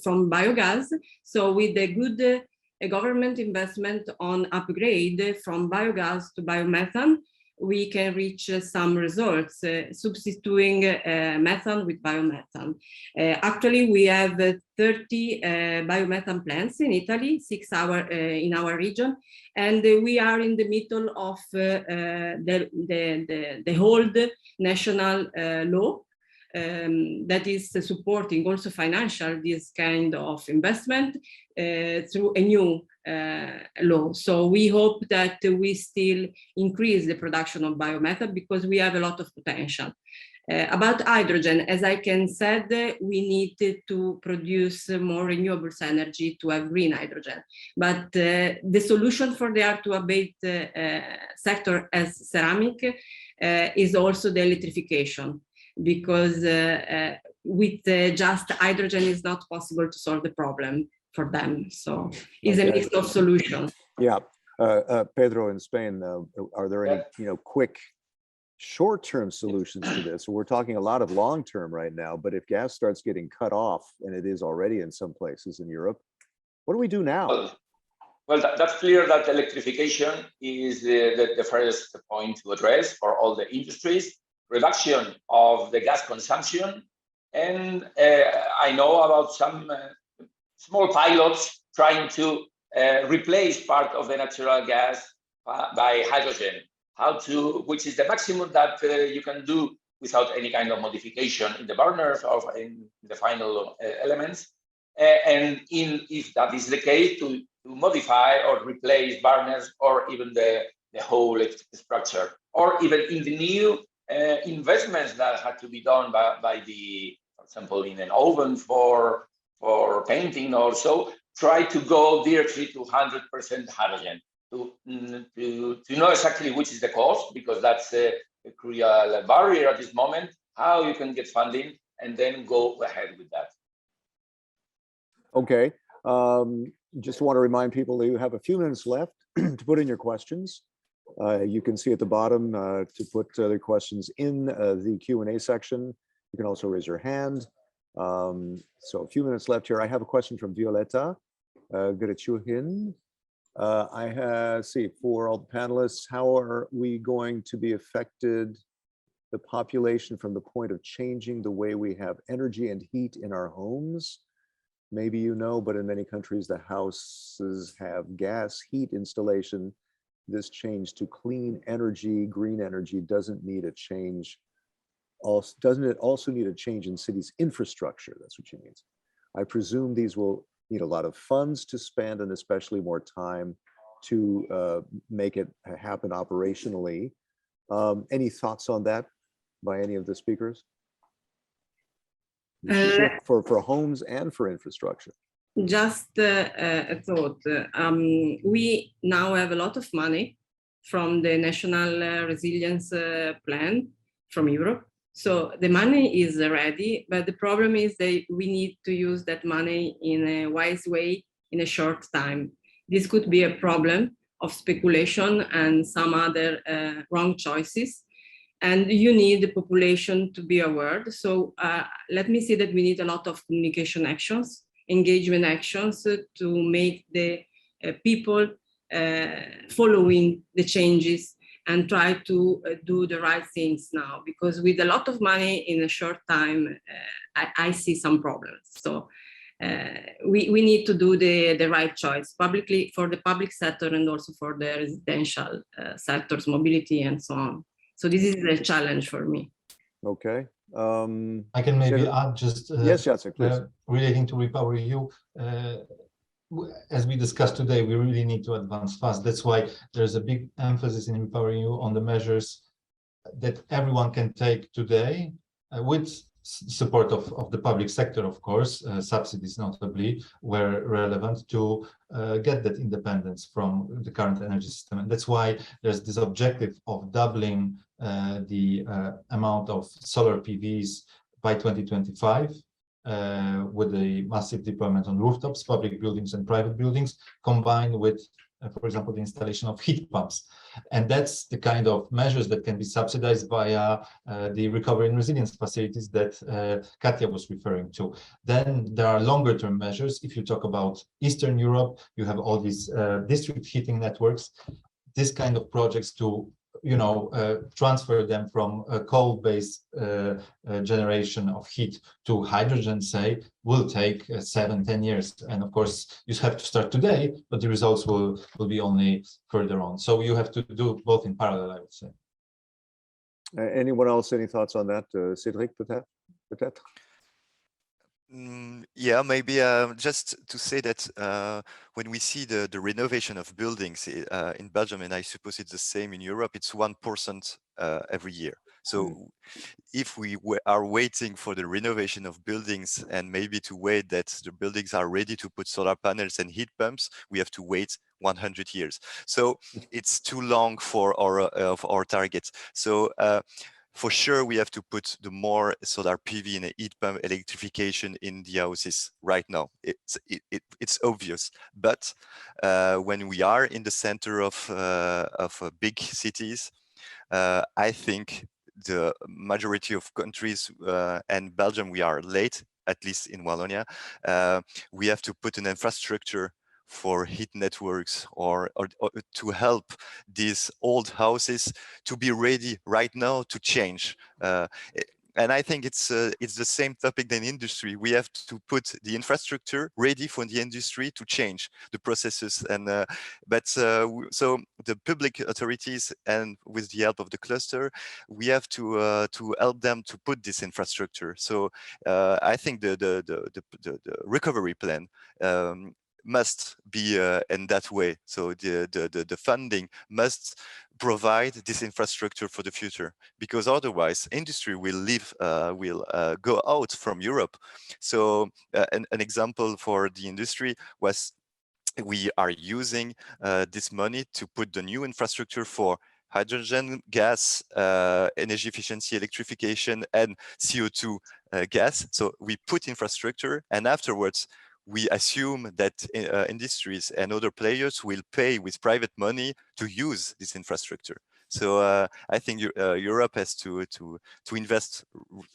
from biogas. So with a good government investment on upgrade from biogas to biomethane, we can reach some results, substituting methane with biomethane. Actually, we have 30 biomethane plants in Italy, 6 in our region, and we are in the middle of the old national law that is supporting also financial this kind of investment through a new law. So we hope that we still increase the production of biomethane because we have a lot of potential. About hydrogen, as I can said, we need to produce more renewables energy to have green hydrogen. But the solution for the 𝗵𝗂𝘂𝗀𝗍𝗂𝗍 sector as ceramic is also the electrification, because with just hydrogen is not possible to solve the problem for them. So it's a mix of solutions. Yeah, Pedro in Spain, are there any quick short-term solutions to this? We're talking a lot of long-term right now, but if gas starts getting cut off, and it is already in some places in Europe, what do we do now? Well, that's clear that electrification is the first point to address for all the industries. Reduction of the gas consumption, and I know about some small pilots trying to replace part of the natural gas by hydrogen. Which is the maximum that you can do without any kind of modification in the burners or in the final elements. And if that is the case, to modify or replace burners or even the whole structure, or even in the new investments that had to be done by for example, in an oven for painting or so, try to go directly to 100% hydrogen. know exactly which is the cost, because that's a crucial barrier at this moment, how you can get funding, and then go ahead with that. Okay. Just want to remind people that you have a few minutes left to put in your questions. You can see at the bottom to put their questions in the Q&A section. You can also raise your hand. So a few minutes left here. I have a question from 𝗬𝗂𝘂𝗀𝗀𝗀𝗀. See, for all the panelists, how are we going to be affected, the population, from the point of changing the way we have energy and heat in our homes? Maybe you know, but in many countries, the houses have gas heat installation. This change to clean energy, green energy, doesn't need a change. Also, doesn't it also need a change in cities' infrastructure? That's what she means. I presume these will need a lot of funds to spend, and especially more time to make it happen operationally. Any thoughts on that by any of the speakers? For homes and for infrastructure. Just a thought. We now have a lot of money from the National Resilience Plan from Europe. So the money is ready, but the problem is that we need to use that money in a wise way in a short time. This could be a problem of speculation and some other wrong choices. And you need the population to be aware. So let me say that we need a lot of communication actions, engagement actions to make the people following the changes and try to do the right things now. Because with a lot of money in a short time, I see some problems. So we need to do the right choice publicly for the public sector and also for the residential sectors, mobility and so on. So this is a challenge for me. Okay. I can maybe add just yes, Jacek, please. Relating to RePowerEU. As we discussed today, we really need to advance fast. That's why there's a big emphasis in RePowerEU on the measures that everyone can take today with support of the public sector, of course, subsidies notably were relevant to get that independence from the current energy system. And that's why there's this objective of doubling the amount of solar PVs by 2025 with a massive deployment on rooftops, public buildings and private buildings, combined with, for example, the installation of heat pumps. And that's the kind of measures that can be subsidized via the recovery and resilience facilities that Katja was referring to. Then there are longer term measures. If you talk about Eastern Europe, you have all these district heating networks, this kind of projects to transfer them from a coal-based generation of heat to hydrogen, say, will take 7-10 years. And of course, you have to start today, but the results will be only further on. So you have to do both in parallel, I would say. Anyone else, any thoughts on that? Cédric, peut-être? Yeah, maybe just to say that when we see the renovation of buildings in Belgium, and I suppose it's the same in Europe, it's 1% every year. So if we are waiting for the renovation of buildings and maybe to wait that the buildings are ready to put solar panels and heat pumps, we have to wait 100 years. So it's too long for our targets. So for sure, we have to put the more solar PV and heat pump electrification in the houses right now. It's obvious, but when we are in the center of big cities, I think the majority of countries and Belgium, we are late, at least in Wallonia. We have to put an infrastructure for heat networks or to help these old houses to be ready right now to change. And I think it's the same topic than industry. We have to put the infrastructure ready for the industry to change the processes. And so the public authorities and with the help of the cluster, we have to help them to put this infrastructure. So I think the recovery plan must be in that way. So the funding must provide this infrastructure for the future, because otherwise industry will go out from Europe. So an example for the industry was we are using this money to put the new infrastructure for hydrogen gas, energy efficiency, electrification, and CO2 gas. So we put infrastructure, and afterwards we assume that industries and other players will pay with private money to use this infrastructure. So I think Europe has to invest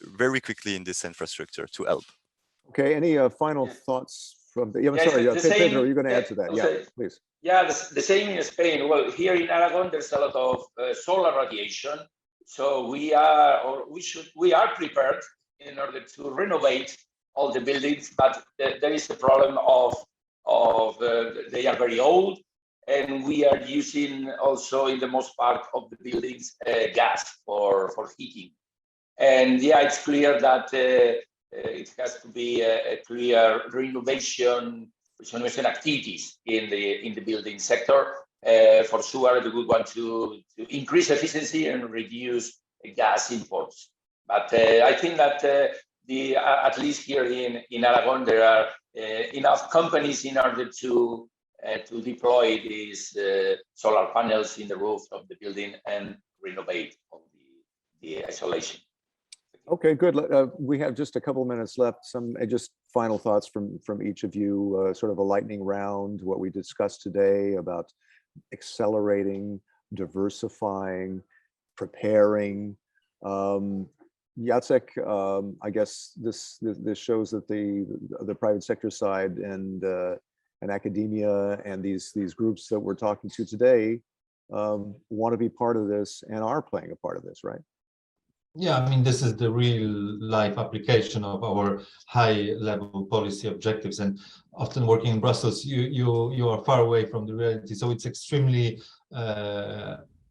very quickly in this infrastructure to help. Okay, any final thoughts from the, I'm Yes, sorry, the Pedro, same, you're going to yeah, add to that. Yeah, okay. please. Yeah, the same in Spain. Well, here in Aragon, there's a lot of solar radiation. So we are prepared in order to renovate all the buildings, but there is a problem of they are very old, and we are using also in the most part of the buildings gas for heating. And yeah, it's clear that it has to be a clear renovation activities in the building sector. For sure, we want to increase efficiency and reduce gas imports. But I think that at least here in Aragon, there are enough companies in order to deploy these solar panels in the roof of the building and renovate all the isolation. Okay, good. We have just a couple minutes left. Some just final thoughts from each of you, sort of a lightning round, what we discussed today about accelerating, diversifying, preparing. Jacek, I guess this shows that the private sector side and academia and these groups that we're talking to today want to be part of this and are playing a part of this, right? Yeah, I mean, this is the real life application of our high level policy objectives, and often working in Brussels, you are far away from the reality. So it's extremely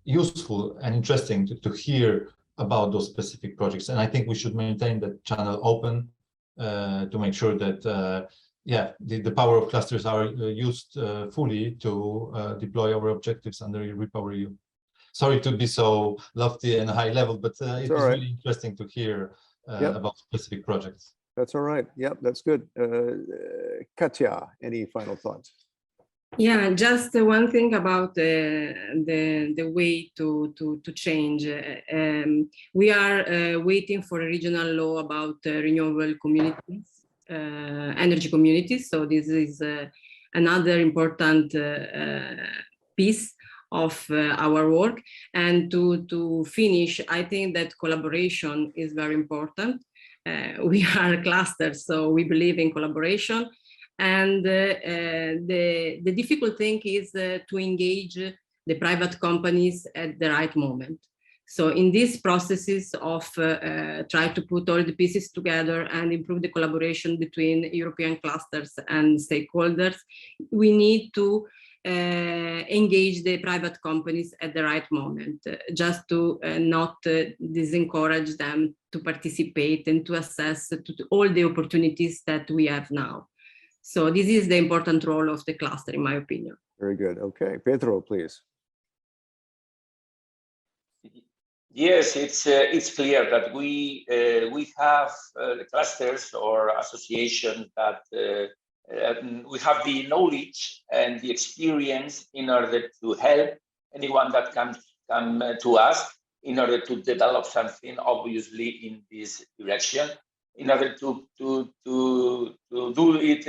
useful and interesting to hear about those specific projects. And I think we should maintain that channel open to make sure that yeah, the power of clusters are used fully to deploy our objectives under RePowerEU. Sorry to be so lofty and high level, but it was really interesting to hear about specific projects. That's all right. Yep, that's good. Katja, any final thoughts? Yeah, just one thing about the way to change. We are waiting for a regional law about renewable communities, energy communities. So this is another important piece of our work. And to finish, I think that collaboration is very important. We are clusters, so we believe in collaboration. And the difficult thing is to engage the private companies at the right moment. So in these processes of try to put all the pieces together and improve the collaboration between European clusters and stakeholders, we need to engage the private companies at the right moment, just to not disencourage them to participate and to assess all the opportunities that we have now. So this is the important role of the cluster, in my opinion. Very good. Okay, Pedro, please. Yes, it's clear that we have clusters or associations that we have the knowledge and the experience in order to help anyone that comes to us in order to develop something, obviously in this direction, in order to do it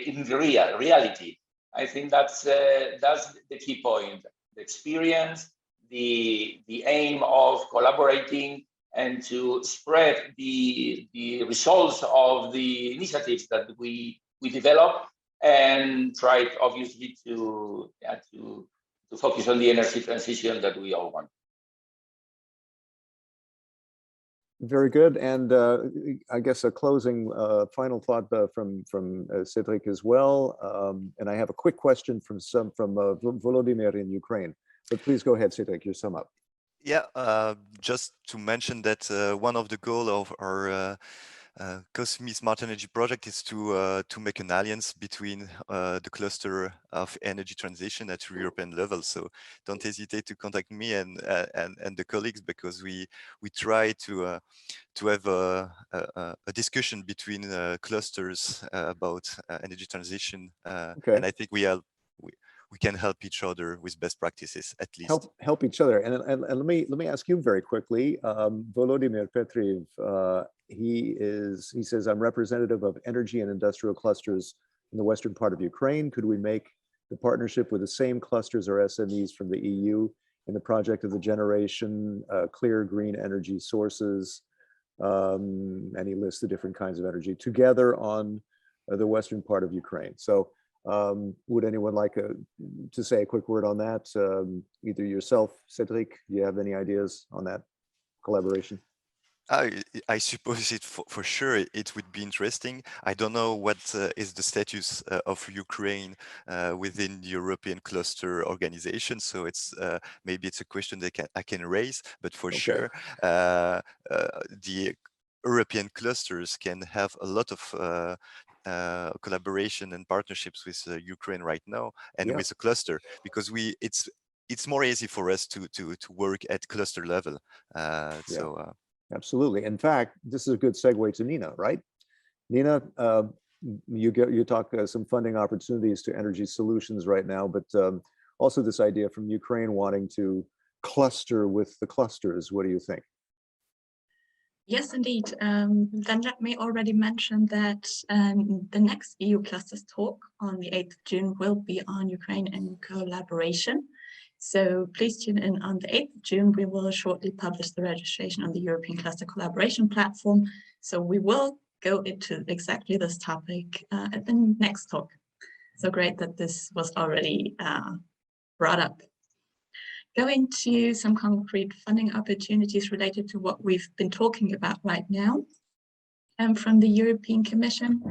in reality. I think that's the key point: the experience, the aim of collaborating, and to spread the results of the initiatives that we develop, and try obviously to focus on the energy transition that we all want. Very good. And I guess a closing final thought from Cédric as well. And I have a quick question from Volodymyr in Ukraine. But please go ahead, Cédric, you sum up. Yeah, just to mention that one of the goals of our 𝗂𝘁 Smart Energy project is to make an alliance between the cluster of energy transition at European level. So don't hesitate to contact me and the colleagues, because we try to have a discussion between clusters about energy transition. Okay. And I think we can help each other with best practices at least. Help each other. And let me ask you very quickly, 𝗂𝗶-𝘂𝘀𝘁𝗲𝗿, he says, I'm representative of energy and industrial clusters in the western part of Ukraine. Could we make the partnership with the same clusters or SMEs from the EU in the project of the generation, clear green energy sources, and he lists the different kinds of energy together on the western part of Ukraine. So would anyone like to say a quick word on that? Either yourself, Cédric, do you have any ideas on that collaboration? I suppose for sure it would be interesting. I don't know what is the status of Ukraine within the European Cluster organization, so it's maybe it's a question that I can raise. But for sure, the European clusters can have a lot of collaboration and partnerships with Ukraine right now, and with the cluster, because it's more easy for us to work at cluster level. Absolutely. In fact, this is a good segue to Nina, right? Nina, you talk some funding opportunities to energy solutions right now, but also this idea from Ukraine wanting to cluster with the clusters. What do you think? Yes, indeed. Then let me already mention that the next EU Clusters talk on the 8th of June will be on Ukraine and collaboration. So please tune in on the 8th of June. We will shortly publish the registration on the European Cluster Collaboration Platform. So we will go into exactly this topic at the next talk. So great that this was already brought up. Going to some concrete funding opportunities related to what we've been talking about right now. From the European Commission,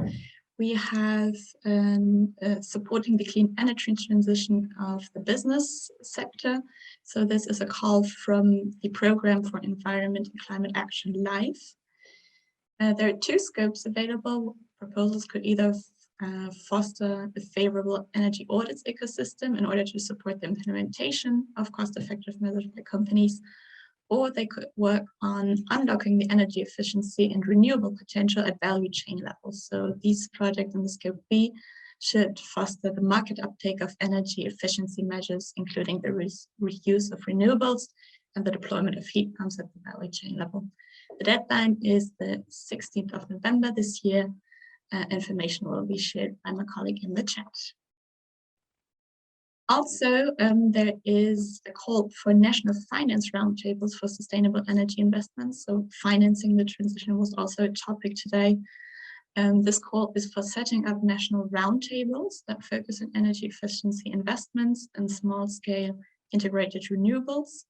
we have supporting the clean energy transition of the business sector. So this is a call from the Program for Environment and Climate Action LIFE. There are two scopes available. Proposals could either foster a favorable energy audits ecosystem in order to support the implementation of cost-effective measures by companies, or they could work on unlocking the energy efficiency and renewable potential at value chain levels. So these projects in the scope B should foster the market uptake of energy efficiency measures, including the reuse of renewables and the deployment of heat pumps at the value chain level. The deadline is the 16th of November this year. Information will be shared by my colleague in the chat. Also, there is a call for national finance roundtables for sustainable energy investments. So financing the transition was also a topic today. This call is for setting up national roundtables that focus on energy efficiency investments and small-scale integrated renewables.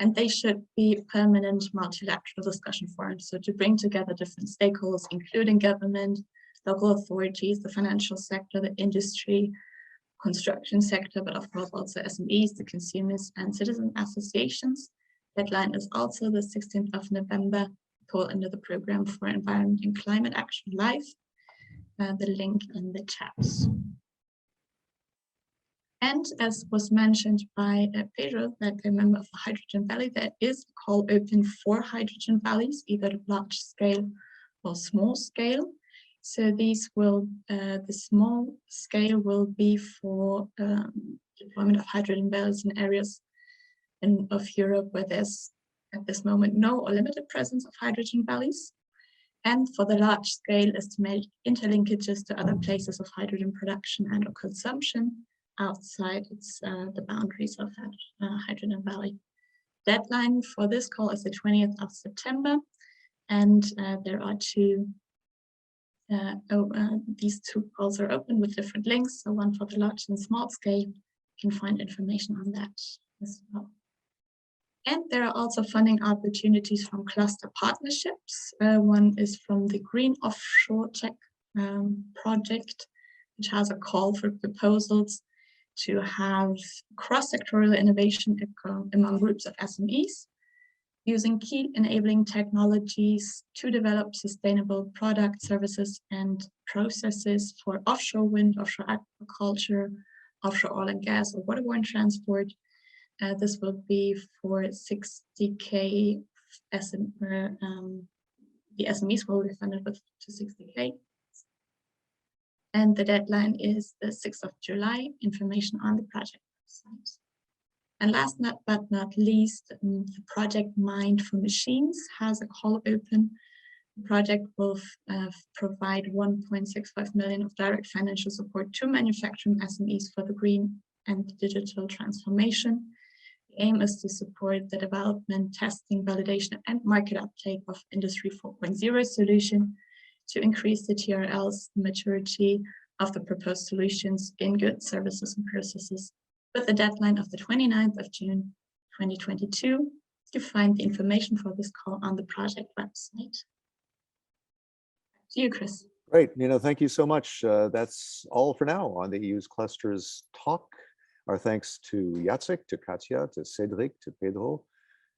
And they should be permanent multilateral discussion forums. So to bring together different stakeholders, including government, local authorities, the financial sector, the industry, construction sector, but of course also SMEs, the consumers and citizen associations. Deadline is also the 16th of November, call under the Program for Environment and Climate Action LIFE, the link in the chat. And as was mentioned by Pedro, that a member of the Hydrogen Valley, there is a call open for hydrogen valleys, either large scale or small scale. So these will, the small scale will be for deployment of hydrogen valleys in areas of Europe where there's at this moment no or limited presence of hydrogen valleys. And for the large scale is to make interlinkages to other places of hydrogen production and or consumption outside the boundaries of that hydrogen valley. Deadline for this call is the 20th of September. And there are these two calls are open with different links. So one for the large and small scale, you can find information on that as well. And there are also funding opportunities from cluster partnerships. One is from the Green Offshore Tech project, which has a call for proposals to have cross-sectorial innovation among groups of SMEs, using key enabling technologies to develop sustainable products, services, and processes for offshore wind, offshore aquaculture, offshore oil and gas, or waterborne transport. This will be for 60K. The SMEs will be funded with to 60K. and the deadline is the 6th of July. Information on the project website. And last but not least, the project Mind for Machines has a call open. The project will provide 1.65 million of direct financial support to manufacturing SMEs for the green and digital transformation. The aim is to support the development, testing, validation, and market uptake of Industry 4.0 solution to increase the TRL's maturity of the proposed solutions in goods, services, and processes, with a deadline of the 29th of June 2022. You find the information for this call on the project website. Back to you, Chris. Great, Nina, thank you so much. That's all for now on the EU's Clusters talk. Our thanks to Jacek, to Katja, to Cedric, to Pedro,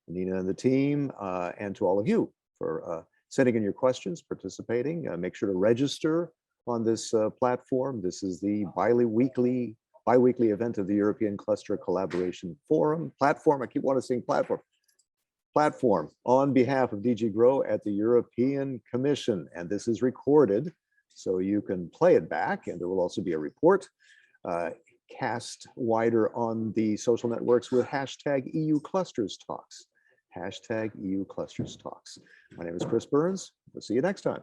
Nina and the team, and to all of you for sending in your questions, participating. Make sure to register on this platform. This is the bi-weekly event of the European Cluster Collaboration Forum platform. I keep wanting to say platform on behalf of DG GROW at the European Commission. And this is recorded, so you can play it back, and there will also be a report cast wider on the social networks with hashtag EU Clusters Talks. Hashtag EU Clusters Talks. My name is Chris Burns. We'll see you next time.